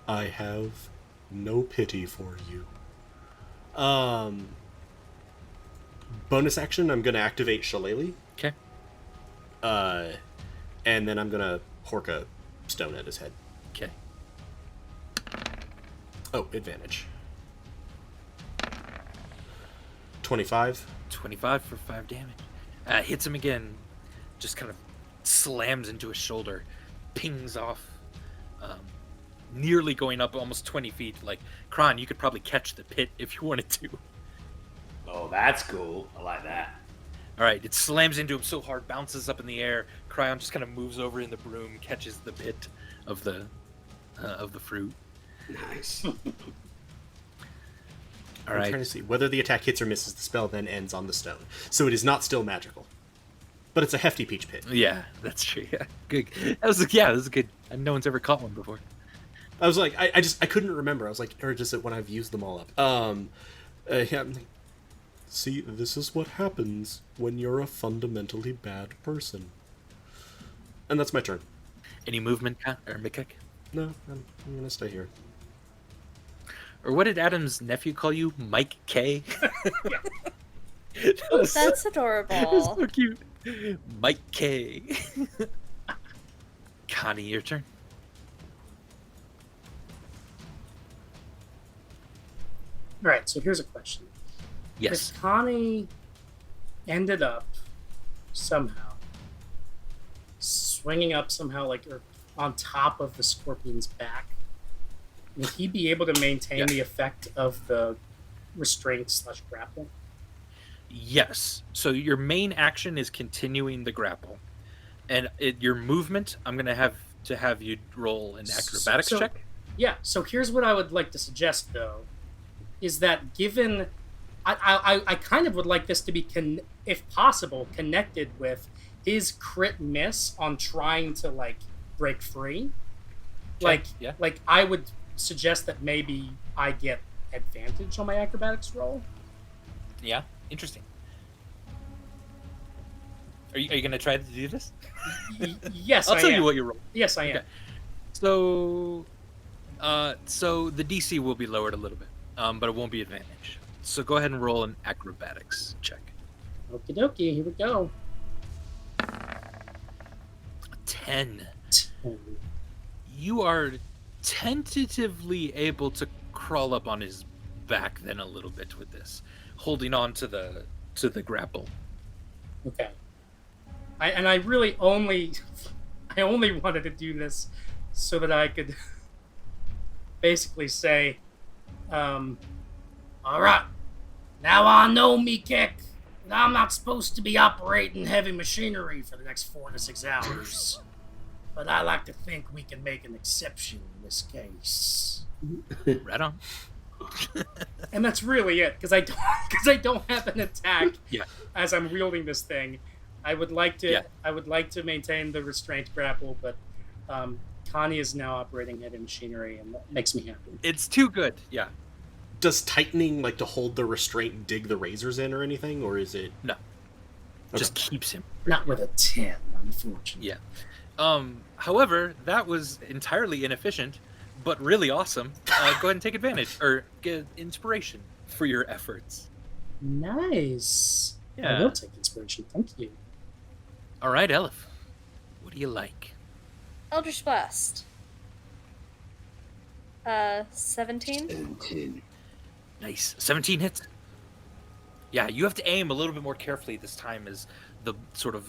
I have no pity for you. Bonus action, I'm going to activate Shillelagh. Okay. And then I'm going to hork a stone at his head. Okay. Oh, advantage. 25. 25 for 5 damage. Hits him again. Just kind of slams into his shoulder. Pings off. Nearly going up almost 20 feet. Like, Kron, you could probably catch the pit if you wanted to. Oh, that's cool. I like that. All right, it slams into him so hard, bounces up in the air. Cryon just kind of moves over in the broom, catches the pit of the fruit. Nice. All I'm right. trying to see whether the attack hits or misses. The spell then ends on the stone, so it is not still magical, but it's a hefty peach pit. Yeah, that's true. Yeah, good. That was good. No one's ever caught one before. I was like, I couldn't remember. I was like, or is it when I've used them all up? Yeah. See, this is what happens when you're a fundamentally bad person. And that's my turn. Any movement, or Mikek? No, I'm gonna stay here. Or what did Adam's nephew call you? Mike K? That's adorable. That's so cute. Mike K. Connie, your turn. All right, so here's a question. Yes. If Connie ended up somehow swinging up somehow, like, or on top of the scorpion's back, would he be able to maintain the effect of the restraint / grapple? Yes. So your main action is continuing the grapple, and your movement, I'm going to have you roll an acrobatics check. Yeah. So here's what I would like to suggest, though, is that given I kind of would like this to be, if possible, connected with his crit miss on trying to, like, break free. Okay. Like I would suggest that maybe I get advantage on my acrobatics roll. Yeah, interesting. Are you going to try to do this? Yes, I'll tell you what you roll. Yes, I am. Okay. So the DC will be lowered a little bit, but it won't be advantage. So go ahead and roll an acrobatics check. Okie dokie, here we go. 10. You are tentatively able to crawl up on his back then a little bit with this, holding on to the grapple. Okay. I really only wanted to do this so that I could basically say, all right, now I know me kick that I'm not supposed to be operating heavy machinery for the next 4 to 6 hours, but I like to think we can make an exception in this case. Right on. And that's really it, because I don't have an attack as I'm wielding this thing. I would like to maintain the restraint grapple, but Connie is now operating heavy machinery, and that makes me happy. It's too good. Yeah. Does tightening, like, to hold the restraint, dig the razors in or anything, or is it? No. Okay. Just keeps him. Not with a 10, unfortunately. Yeah. However, that was entirely inefficient, but really awesome. Go ahead and take advantage, or get inspiration for your efforts. Nice. Yeah. I will take inspiration. Thank you. All right, Elif. What do you like? Eldritch Blast. 17? 17. Nice. 17 hits. Yeah, you have to aim a little bit more carefully this time as the sort of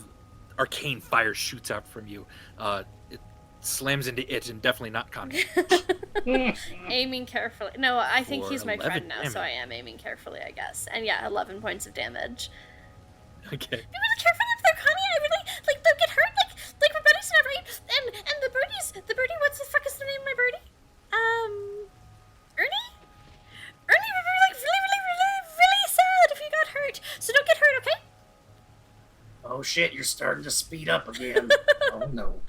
arcane fire shoots out from you. It slams into it and definitely not Connie. Aiming carefully. No, I think For he's my 11 friend now, so I damage. am aiming carefully, I guess. And yeah, 11 points of damage. Okay. Be really careful up there, Connie. I really, like, they'll get hurt. Like my buddy's not right. And the birdie, what's the fuck is the name of my birdie? Oh shit, you're starting to speed up again. Oh no.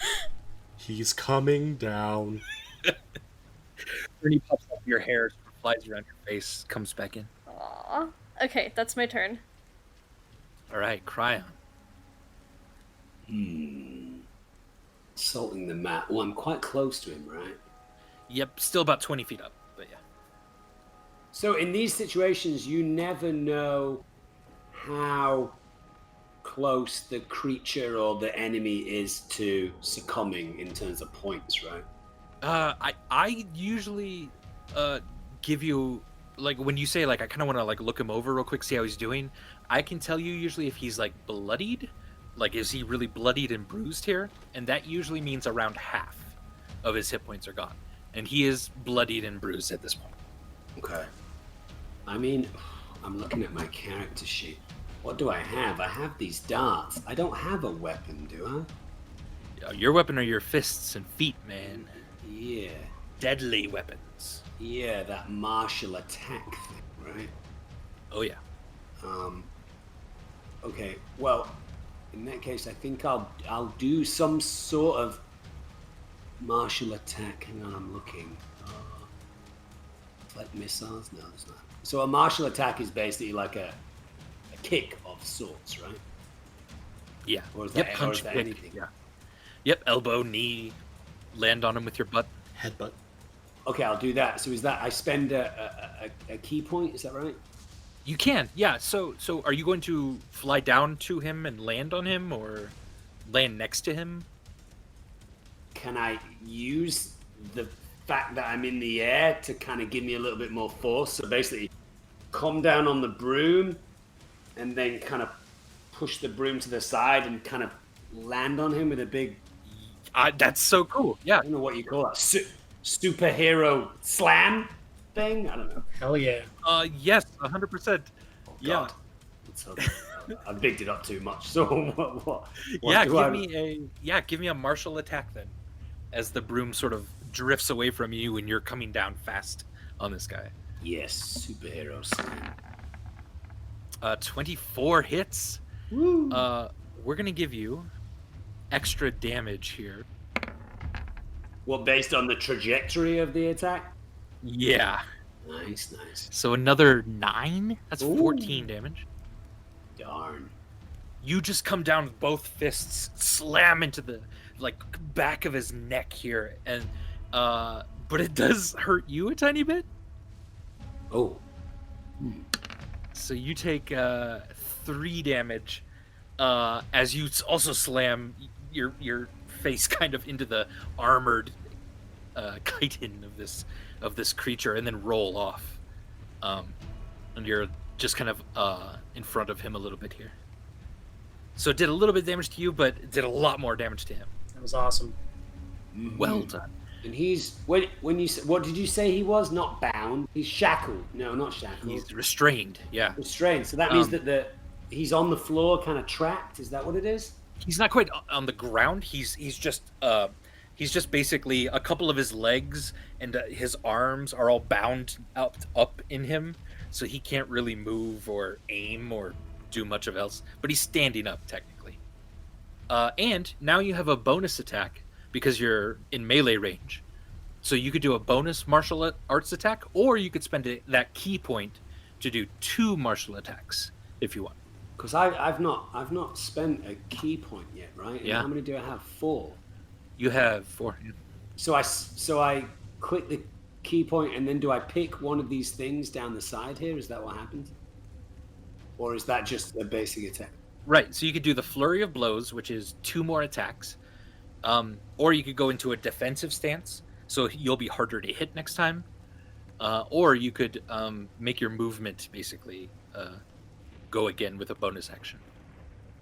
He's coming down. Ernie pops up your hair, sort of flies around your face, comes back in. Aw. Okay, that's my turn. All right, Cryon. Assaulting the mat. Well, I'm quite close to him, right? Yep, still about 20 feet up, but yeah. So in these situations, you never know how close the creature or the enemy is to succumbing in terms of points, right? I usually give you, like, when you say, like, I kind of want to, like, look him over real quick, see how he's doing. I can tell you usually if he's, like, bloodied, like, is he really bloodied and bruised here? And that usually means around half of his hit points are gone. And he is bloodied and bruised at this point. Okay. I mean, I'm looking at my character sheet. What do I have? I have these darts. I don't have a weapon, do I? Your weapon are your fists and feet, man. Yeah. Deadly weapons. Yeah, that martial attack thing, right? Oh, yeah. Okay, well, in that case, I think I'll do some sort of martial attack. Hang on, I'm looking. Like missiles? No, it's not. So a martial attack is basically like a kick of sorts, right? Yeah. Or is Yep, that, punch, or is that kick, anything? yeah. Yep, elbow, knee, land on him with your butt. Headbutt. Okay, I'll do that. So is that I spend a key point? Is that right? You can, yeah. So are you going to fly down to him and land on him, or land next to him? Can I use the fact that I'm in the air to kind of give me a little bit more force? So basically, come down on the broom, and then kind of push the broom to the side and kind of land on him with a big. That's so cool. Yeah. I don't know what you call that. Superhero slam thing. I don't know. Hell yeah. Yes, 100%. Oh, Yeah. God. Let's hope. I bigged it up too much. So what Yeah, do give me a martial attack then, as the broom sort of drifts away from you and you're coming down fast on this guy. Yes, superhero slam. 24 hits. Woo. We're gonna give you extra damage here. Well, based on the trajectory of the attack. Yeah. Nice, nice. So another 9. That's Ooh. 14 damage. Darn. You just come down with both fists, slam into the back of his neck here, and but it does hurt you a tiny bit. Oh. So you take 3 damage as you also slam your face kind of into the armored chitin of this creature, and then roll off. And you're just kind of in front of him a little bit here. So it did a little bit of damage to you, but it did a lot more damage to him. That was awesome. Mm-hmm. Well done. And he's when you what did you say he was? Not bound. He's shackled. No, not shackled. He's restrained. Yeah. Restrained. So that means that he's on the floor, kind of trapped. Is that what it is? He's not quite on the ground. He's just basically a couple of his legs and his arms are all bound up in him, so he can't really move or aim or do much of else. But he's standing up technically. And now you have a bonus attack because you're in melee range. So you could do a bonus martial arts attack, or you could spend that key point to do 2 martial attacks if you want. Because I've not spent a key point yet, right? And Yeah. How many do I have? 4. You have 4. So I click the key point, and then do I pick one of these things down the side here? Is that what happens? Or is that just a basic attack? Right, so you could do the flurry of blows, which is 2 more attacks, or you could go into a defensive stance, so you'll be harder to hit next time, or you could make your movement basically go again with a bonus action.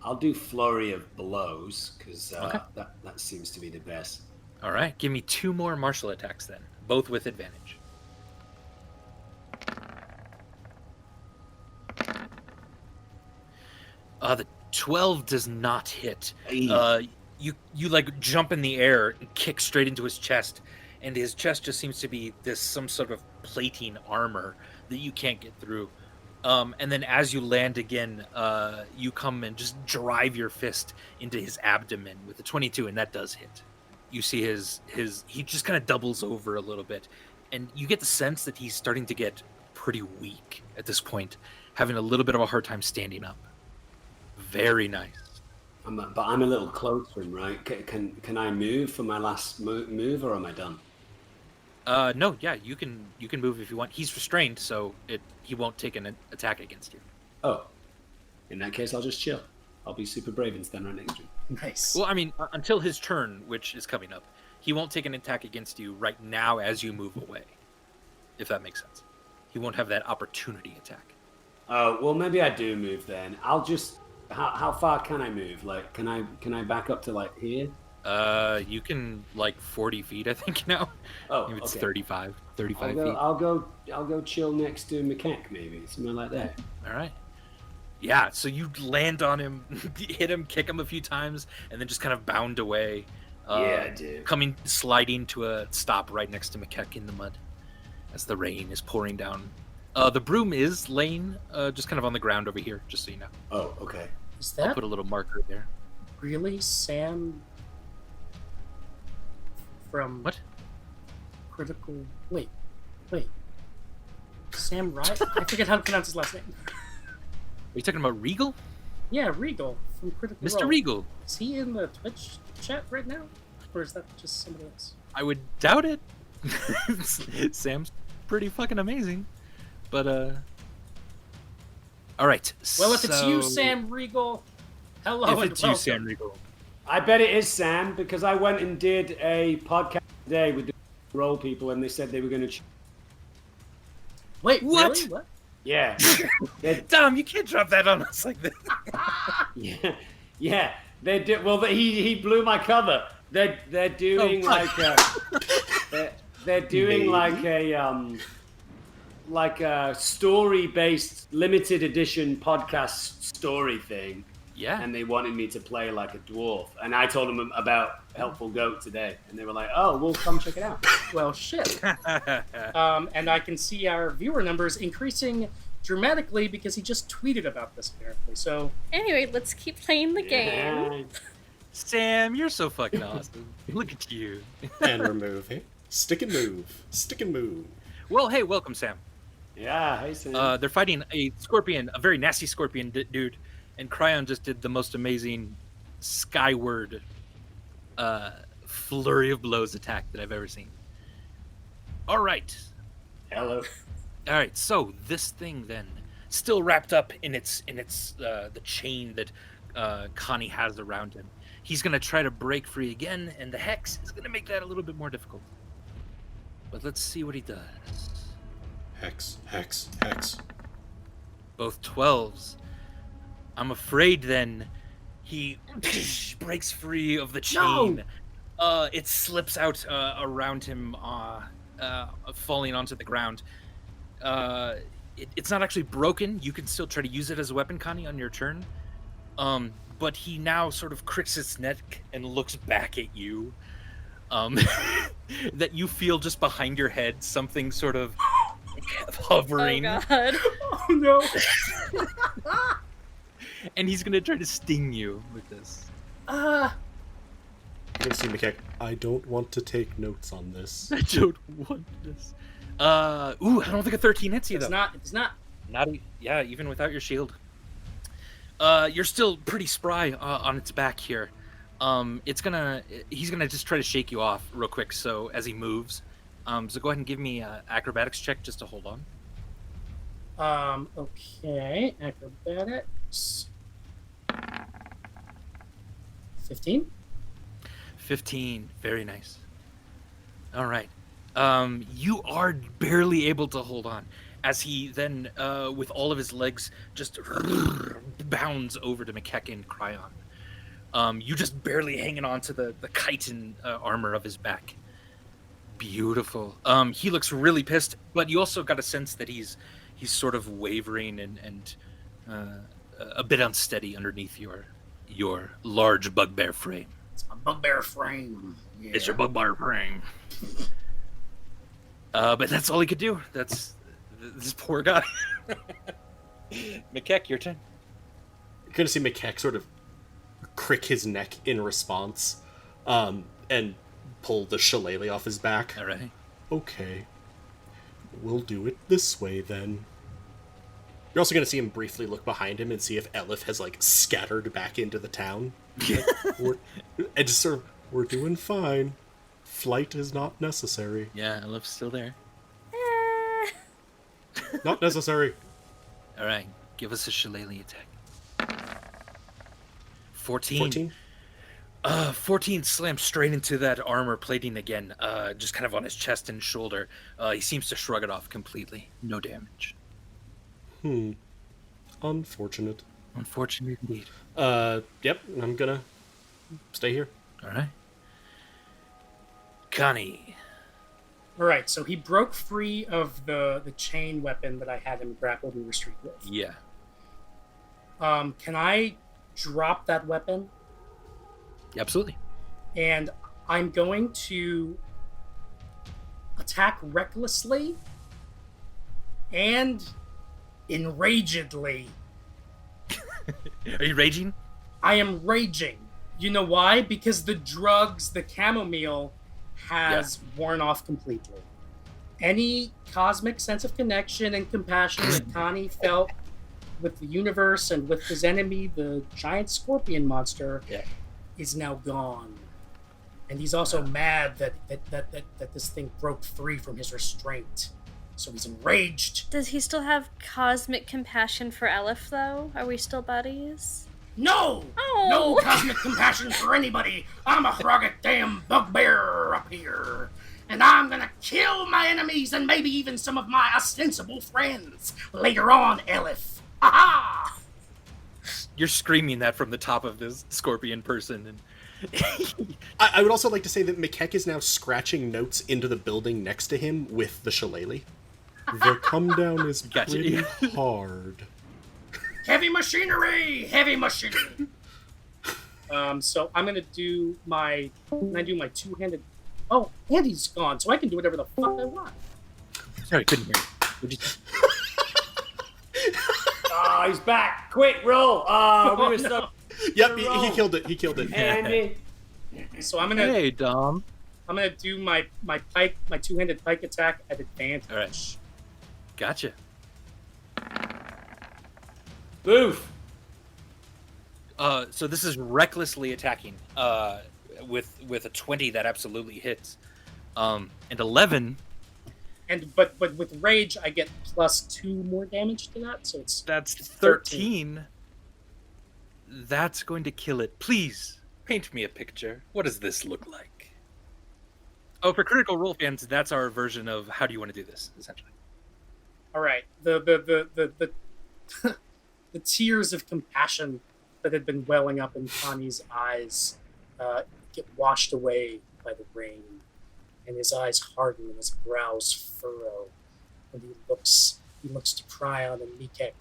I'll do flurry of blows because Okay. that seems to be the best. All right, give me 2 more martial attacks then, both with advantage. The 12 does not hit. You like jump in the air and kick straight into his chest, and his chest just seems to be some sort of plating armor that you can't get through. And then as you land again, you come and just drive your fist into his abdomen with the 22, and that does hit. You see he just kind of doubles over a little bit, and you get the sense that he's starting to get pretty weak at this point, having a little bit of a hard time standing up. Very nice. But I'm a little close to him, right? Can I move for my last move, or am I done? No, yeah, you can move if you want. He's restrained, so he won't take an attack against you. Oh, in that case, I'll just chill. I'll be super brave and stand right next to him. Nice. Well, I mean, until his turn, which is coming up, he won't take an attack against you right now as you move away. If that makes sense, he won't have that opportunity attack. Oh, well, maybe I do move then. I'll just. How far can I move? Like, can I back up to like here? You can like 40 feet, I think now. Oh, maybe it's okay. 35 feet. I'll go chill next to Macaque, maybe something like that. All right. Yeah, so you land on him, hit him, kick him a few times, and then just kind of bound away. Yeah, I do. Sliding to a stop right next to Macaque in the mud as the rain is pouring down. The broom is laying just kind of on the ground over here, just so you know. Oh, okay. Is I'll that put a little marker there. really Sam from What? Critical... Wait. Sam Riegel? I forget how to pronounce his last name. Are you talking about Riegel? Yeah, Riegel from Critical Mr. Role. Riegel. Is he in the Twitch chat right now? Or is that just somebody else? I would doubt it. Sam's pretty fucking amazing. But, all right. Well, if it's you, Sam Riegel, hello If and it's welcome. you, Sam Riegel. I bet it is Sam, because I went and did a podcast today with the role people, and they said they were going to. Wait, What? Really? What? Yeah. Dom, you can't drop that on us like this. Yeah. They did. Well, he blew my cover. They're doing they're doing like a story-based limited edition podcast story thing. Yeah. And they wanted me to play like a dwarf, and I told them about Helpful Goat today, and they were like, "Oh, we'll come check it out." Well, shit. And I can see our viewer numbers increasing dramatically because he just tweeted about this, apparently. So, Anyway, let's keep playing the game. Yeah. Sam, you're so fucking awesome. Look at you. And we're moving. Stick and move. Stick and move. Well, hey, welcome, Sam. Yeah, hey Sam. They're fighting a scorpion, a very nasty scorpion dude, and Cryon just did the most amazing skyward flurry of blows attack that I've ever seen. All right. Hello. All right, so this thing then, still wrapped up in the chain that Connie has around him. He's gonna try to break free again, and the hex is gonna make that a little bit more difficult. But let's see what he does. Hex. Both 12s. I'm afraid then he breaks free of the chain. No! It slips out around him, falling onto the ground. It's not actually broken. You can still try to use it as a weapon, Connie, on your turn. But he now sort of cricks its neck and looks back at you. That you feel just behind your head something sort of hovering. Oh god. oh no. And he's gonna try to sting you with this. I'm gonna see Macaque. I don't want to take notes on this. I don't want this. I don't think a 13 hits you though. It's not. Yeah, even without your shield. You're still pretty spry on its back here. He's gonna just try to shake you off real quick. So as he moves, so go ahead and give me an acrobatics check just to hold on. Okay. Acrobatics. 15? 15. Very nice. All right. You are barely able to hold on as he then, with all of his legs, just bounds over to Macaque and Cryon. You just barely hanging on to the chitin armor of his back. Beautiful. He looks really pissed, but you also got a sense that he's sort of wavering and a bit unsteady underneath your large bugbear frame. It's my bugbear frame. Yeah. It's your bugbear frame. But that's all he could do. That's this poor guy. McKeck, your turn. You're going to see McKeck sort of crick his neck in response, and pull the shillelagh off his back. All right. Okay. We'll do it this way, then. You're also going to see him briefly look behind him and see if Elif has, like, scattered back into the town. And just sort of, we're doing fine. Flight is not necessary. Yeah, Elif's still there. Not necessary. All right, give us a shillelagh attack. 14. 14? 14 slams straight into that armor plating again, just kind of on his chest and shoulder. He seems to shrug it off completely. No damage. Unfortunate. Unfortunate indeed. Yep, I'm gonna stay here. All right. Connie. All right, so he broke free of the chain weapon that I had him grappled and restrained with. Yeah. Can I drop that weapon? Absolutely. And I'm going to attack recklessly and enragedly. Are you raging? I am raging. You know why? Because the drugs, the chamomile, has worn off completely. Any cosmic sense of connection and compassion that Connie felt with the universe and with his enemy, the giant scorpion monster, is now gone. And he's also mad that this thing broke free from his restraint. So he's enraged. Does he still have cosmic compassion for Elif, though? Are we still buddies? No! Oh. No cosmic compassion for anybody! I'm a damn bugbear up here! And I'm gonna kill my enemies and maybe even some of my ostensible friends later on, Elif! Ha-ha! You're screaming that from the top of this scorpion person. And I would also like to say that McKeck is now scratching notes into the building next to him with the shillelagh. The come down is pretty hard. Heavy machinery! Heavy machinery! So I'm gonna do my... Can I do my two-handed... Oh, Andy's gone, so I can do whatever the fuck I want. Sorry, couldn't hear you. What'd you say? He's back. Quick, roll. We were so... Yep, he killed it. He killed it. Andy. So I'm gonna... Hey, Dom. I'm gonna do my pike, my two-handed pike attack at advantage. All right. Gotcha. Boof. So this is recklessly attacking. With a 20 that absolutely hits. And 11. And but with rage I get +2 more damage to that, so That's 13. That's going to kill it. Please paint me a picture. What does this look like? Oh, for Critical Role fans, that's our version of how do you want to do this, essentially. All right. The the tears of compassion that had been welling up in Connie's eyes get washed away by the rain, and his eyes harden and his brows furrow, and he looks to Cryon and Mikek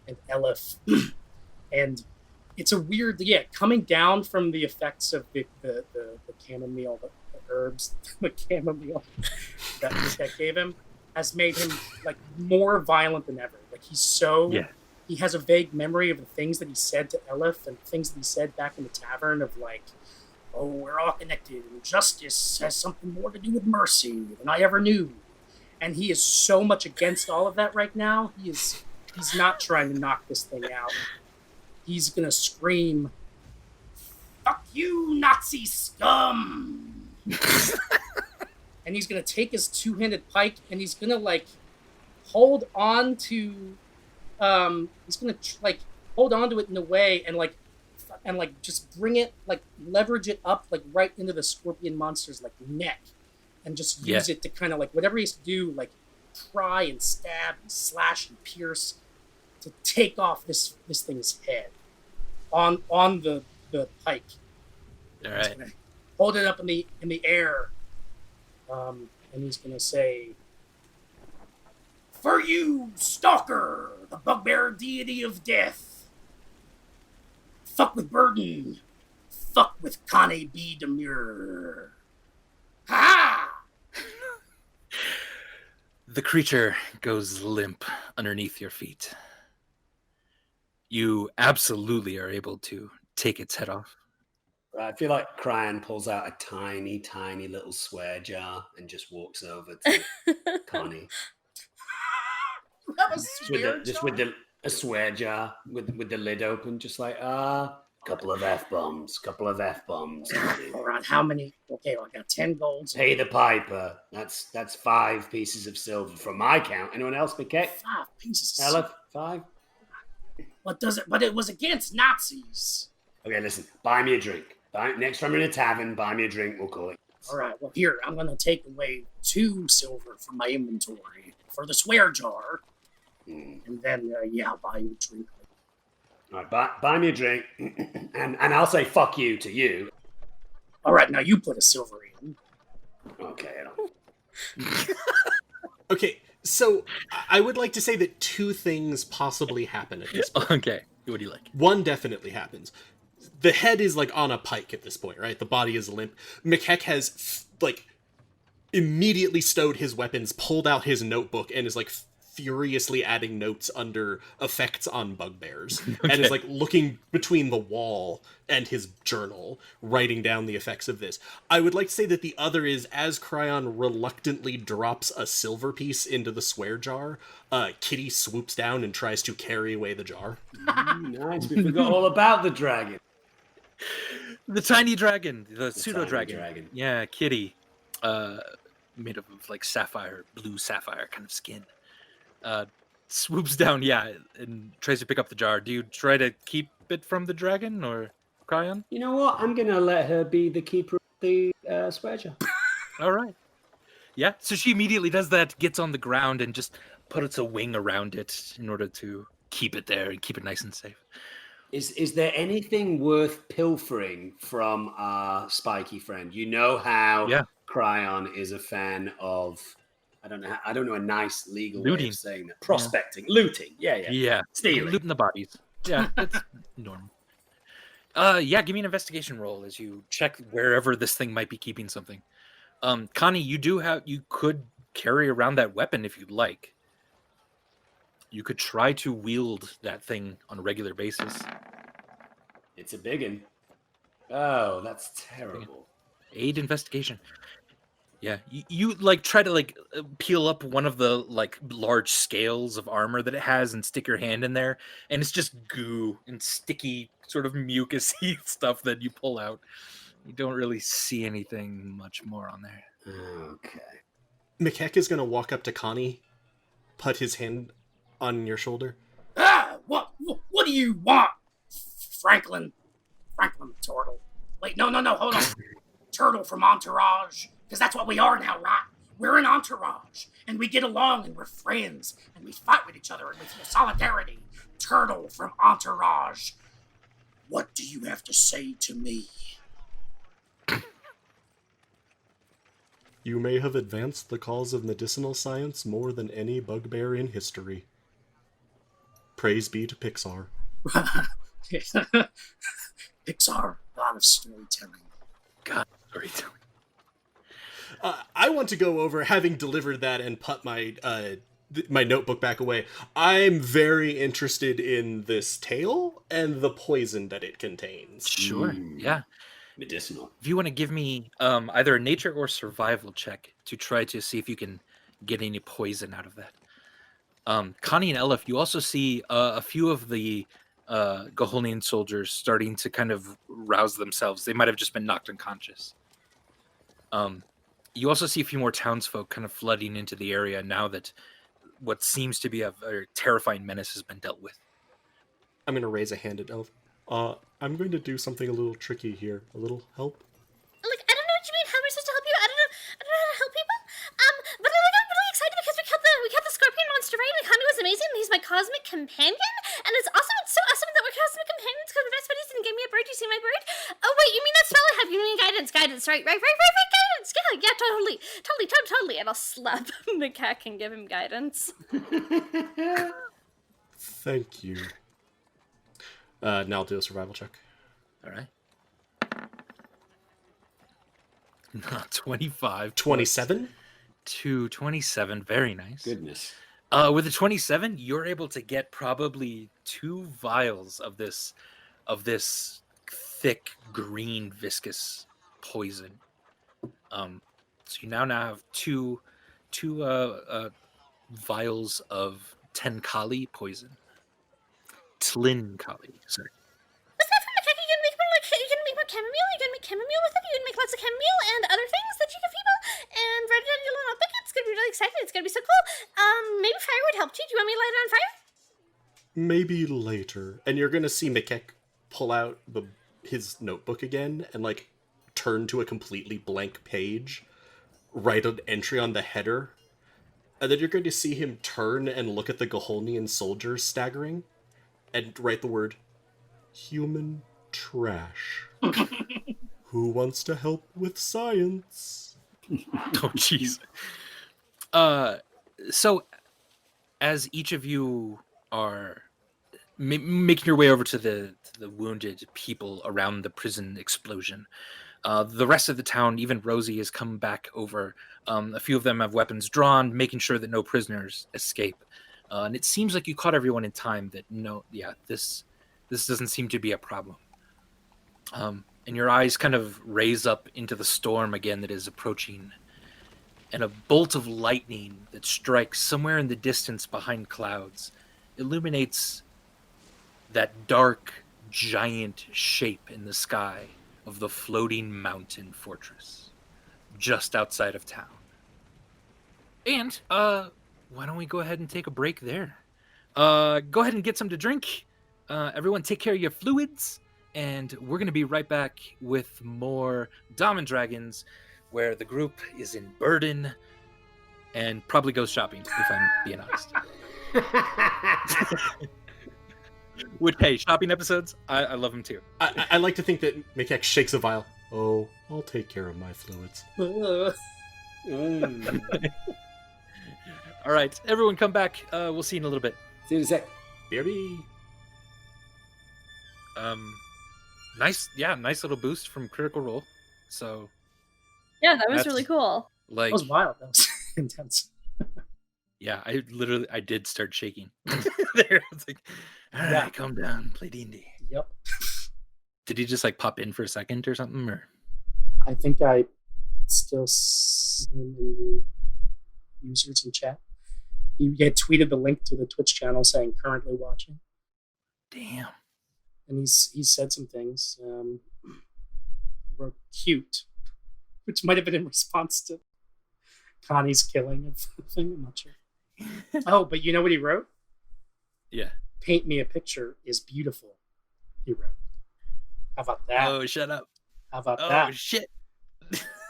and Elif, and it's a weird, coming down from the effects of the chamomile, the herbs, the chamomile that Mikek gave him, has made him like more violent than ever. Like he has a vague memory of the things that he said to Elif and things that he said back in the tavern of like, oh, we're all connected, and justice has something more to do with mercy than I ever knew. And he is so much against all of that right now. He's not trying to knock this thing out. He's gonna scream, "Fuck you, Nazi scum!" And he's gonna take his two-handed pike and he's gonna like hold on to, hold on to it in a way and just bring it, like leverage it up like right into the scorpion monster's like neck, and just use it to kind of like whatever he has to do, like pry and stab and slash and pierce to take off this thing's head on the pike. All right. Hold it up in the air, and he's gonna say, "For you, Stalker, the bugbear deity of death. Fuck with Burden. Fuck with Connie B. Demure. Ha!" The creature goes limp underneath your feet. You absolutely are able to take its head off. I feel like Cryan pulls out a tiny, tiny little swear jar and just walks over to Connie. That was A swear jar with the lid open, just like couple of F-bombs. All right, how many? Okay, well, I got 10 golds. Pay the piper. That's 5 pieces of silver from my count. Anyone else, okay? 5 pieces of Aleph, 5. What does it? But it was against Nazis. Okay, listen. Buy me a drink. Next time we're in a tavern, buy me a drink. We'll call it. All right, well, here, I'm going to take away 2 silver from my inventory for the swear jar. And then, I'll buy you a drink. All right, buy me a drink, and I'll say fuck you to you. All right, now you put a silver in. Okay. Okay, so I would like to say that 2 things possibly happen at this point. Okay, what do you like? One definitely happens. The head is like on a pike at this point, right? The body is limp. McHeck has immediately stowed his weapons, pulled out his notebook, and is furiously adding notes under effects on bugbears. Okay. And is looking between the wall and his journal, writing down the effects of this. I would like to say that the other is, as Cryon reluctantly drops a silver piece into the swear jar, Kitty swoops down and tries to carry away the jar. Nice, we forgot all about the dragon. The tiny dragon, the pseudo dragon. Yeah, Kitty, made up of sapphire, blue sapphire kind of skin. Swoops down, and tries to pick up the jar. Do you try to keep it from the dragon, or Cryon? You know what? I'm gonna let her be the keeper of the swear jar. All right. Yeah. So she immediately does that, gets on the ground, and just puts a wing around it in order to keep it there and keep it nice and safe. Is there anything worth pilfering from our spiky friend? You know how Cryon is a fan of. I don't know a nice legal looting. Way of saying that. Prospecting. Looting. Yeah. Stealing. Looting the bodies. Yeah, it's normal. Give me an investigation roll as you check wherever this thing might be keeping something. Connie, you could carry around that weapon if you'd like. You could try to wield that thing on a regular basis. It's a biggin. Oh, that's terrible. Aid investigation. Yeah, you try to peel up one of the large scales of armor that it has and stick your hand in there, and it's just goo and sticky sort of mucusy stuff that you pull out. You don't really see anything much more on there. Okay. McHeck is going to walk up to Connie, put his hand on your shoulder. What do you want, Franklin Turtle? Wait, no, hold on. Turtle from Entourage. Because that's what we are now, right? We're an entourage, and we get along, and we're friends, and we fight with each other, and we feel solidarity. Turtle from Entourage. What do you have to say to me? You may have advanced the cause of medicinal science more than any bugbear in history. Praise be to Pixar. Pixar, a lot of storytelling. God, storytelling. I want to go over, having delivered that and put my notebook back away. I'm very interested in this tale and the poison that it contains. Sure, yeah. Medicinal. If you want to give me either a nature or survival check to try to see if you can get any poison out of that. Connie and Elif, you also see a few of the Goholian soldiers starting to kind of rouse themselves. They might have just been knocked unconscious. You also see a few more townsfolk kind of flooding into the area now that what seems to be a very terrifying menace has been dealt with. I'm going to raise a hand at Elf. I'm going to do something a little tricky here. A little help? I don't know what you mean. How am I supposed to help you? I don't know how to help people. But I'm really excited because we killed the scorpion monster, right? And Connie was amazing, and he's my cosmic companion. And it's awesome. It's so awesome that we're cosmic companions because we're best buddies and gave me a bird. You see my bird? Oh, wait, you mean that spell I have? You mean guidance, right, guidance. Yeah, totally. And I'll slap Macaque and give him guidance. Thank you. Now I'll do a survival check. All right. 25. 27? To 27. Very nice. Goodness. With a 27, you're able to get probably 2 vials of this thick green viscous poison. So you now have two vials of Tenkali poison. Tlinkali, sorry. Was that from a cake? You gonna make more chamomile? You gonna make chamomile with it? You gonna make lots of chamomile and other things that you give people? And write it on your little notebook. It's gonna be really exciting. It's gonna be so cool. Maybe fire would help you. Do you want me to light it on fire? Maybe later. And you're gonna see Mikek pull out his notebook again and like turn to a completely blank page, write an entry on the header, and then you're going to see him turn and look at the Goholnian soldiers staggering and write the word human trash. Who wants to help with science? Oh, jeez. So, as each of you are making your way over to the wounded people around the prison explosion, the rest of the town, even Rosie, has come back over. A few of them have weapons drawn, making sure that no prisoners escape. And it seems like you caught everyone in time that this doesn't seem to be a problem. And your eyes kind of raise up into the storm again that is approaching. And a bolt of lightning that strikes somewhere in the distance behind clouds illuminates that dark, giant shape in the sky of the floating mountain fortress just outside of town. And why don't we go ahead and take a break there? Go ahead and get some to drink. Everyone take care of your fluids, and we're going to be right back with more Dom and Dragons, where the group is in Burden and probably goes shopping, if I'm being honest. Which, hey, shopping episodes, I love them too. I like to think that Mikek shakes a vial. Oh, I'll take care of my fluids. All right, everyone come back. We'll see you in a little bit. See you in a sec. BRB. Nice little boost from Critical Role. So Yeah, that was That's- really cool. like That was wild. That was intense. yeah, I did start shaking. There, it's like, all right, Yeah. calm down, play D&D. Yep. Did he just like pop in for a second or something, or? I think I still see him in the users in chat. He had tweeted the link to the Twitch channel saying currently watching. Damn. And he said some things. He wrote cute, which might have been in response to Connie's killing of the thing. I'm not sure. Oh, but you know what he wrote? Yeah. Paint me a picture is beautiful, he wrote. How about that? Oh, shut up. How about Oh, that? shit.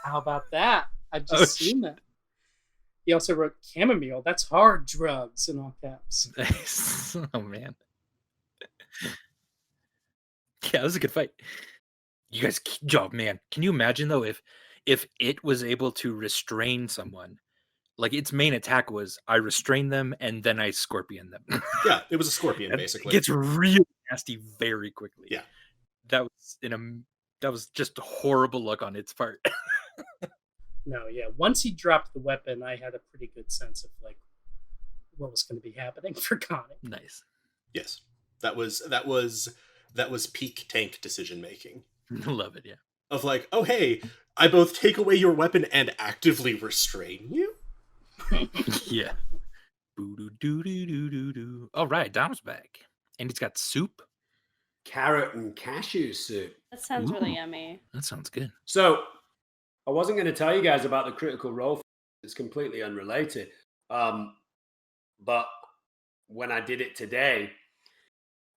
How about that? I've Oh, just seen that. He also wrote chamomile. That's hard drugs in all caps. Nice. Oh, man. Yeah, it was a good fight. You guys, job, man. Can you imagine, though, if it was able to restrain someone? Like, its main attack was, I restrain them, and then I scorpion them. Yeah, it was a scorpion, And basically. It gets really nasty very quickly. Yeah. That was just a horrible luck on its part. No, yeah. Once he dropped the weapon, I had a pretty good sense of like what was going to be happening for Connie. Nice. Yes, that was peak tank decision making. Love it, yeah. Of like, oh hey, I both take away your weapon and actively restrain you. Yeah. Boo-doo-doo-doo-doo-doo-doo. All right, Dom's back. And he's got soup. Carrot and cashew soup. That sounds really Ooh. yummy. That sounds good. So, I wasn't going to tell you guys about the Critical Role. It's completely unrelated. But when I did it today,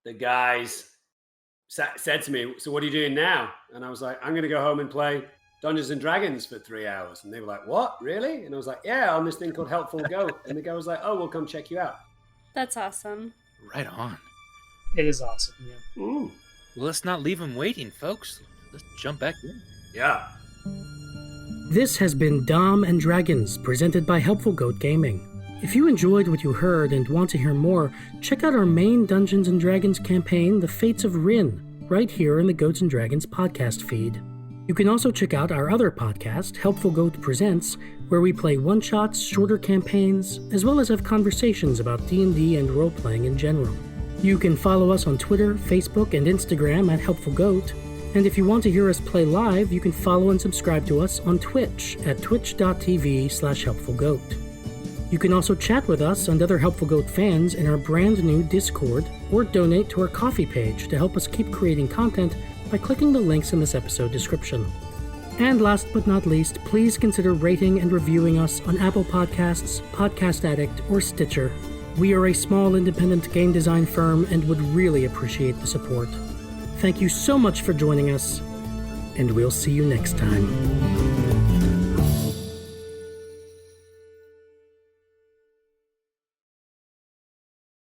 the guys said to me, "So what are you doing now?" And I was like, "I'm going to go home and play Dungeons and Dragons for 3 hours." And they were like, "What? Really?" And I was like, "Yeah, on this thing called Helpful Go." And the guy was like, "Oh, we'll come check you out." That's awesome. Right on. It is awesome, yeah. Ooh. Well, let's not leave him waiting, folks. Let's jump back in. Yeah. This has been Dom and Dragons, presented by Helpful Goat Gaming. If you enjoyed what you heard and want to hear more, check out our main Dungeons & Dragons campaign, The Fates of Rin, right here in the Goats & Dragons podcast feed. You can also check out our other podcast, Helpful Goat Presents, where we play one-shots, shorter campaigns, as well as have conversations about D&D and role-playing in general. You can follow us on Twitter, Facebook, and Instagram at Helpful Goat, and if you want to hear us play live, you can follow and subscribe to us on Twitch at twitch.tv/helpfulgoat. You can also chat with us and other Helpful Goat fans in our brand new Discord, or donate to our Ko-fi page to help us keep creating content by clicking the links in this episode description. And last but not least, please consider rating and reviewing us on Apple Podcasts, Podcast Addict, or Stitcher. We are a small independent game design firm and would really appreciate the support. Thank you so much for joining us, and we'll see you next time.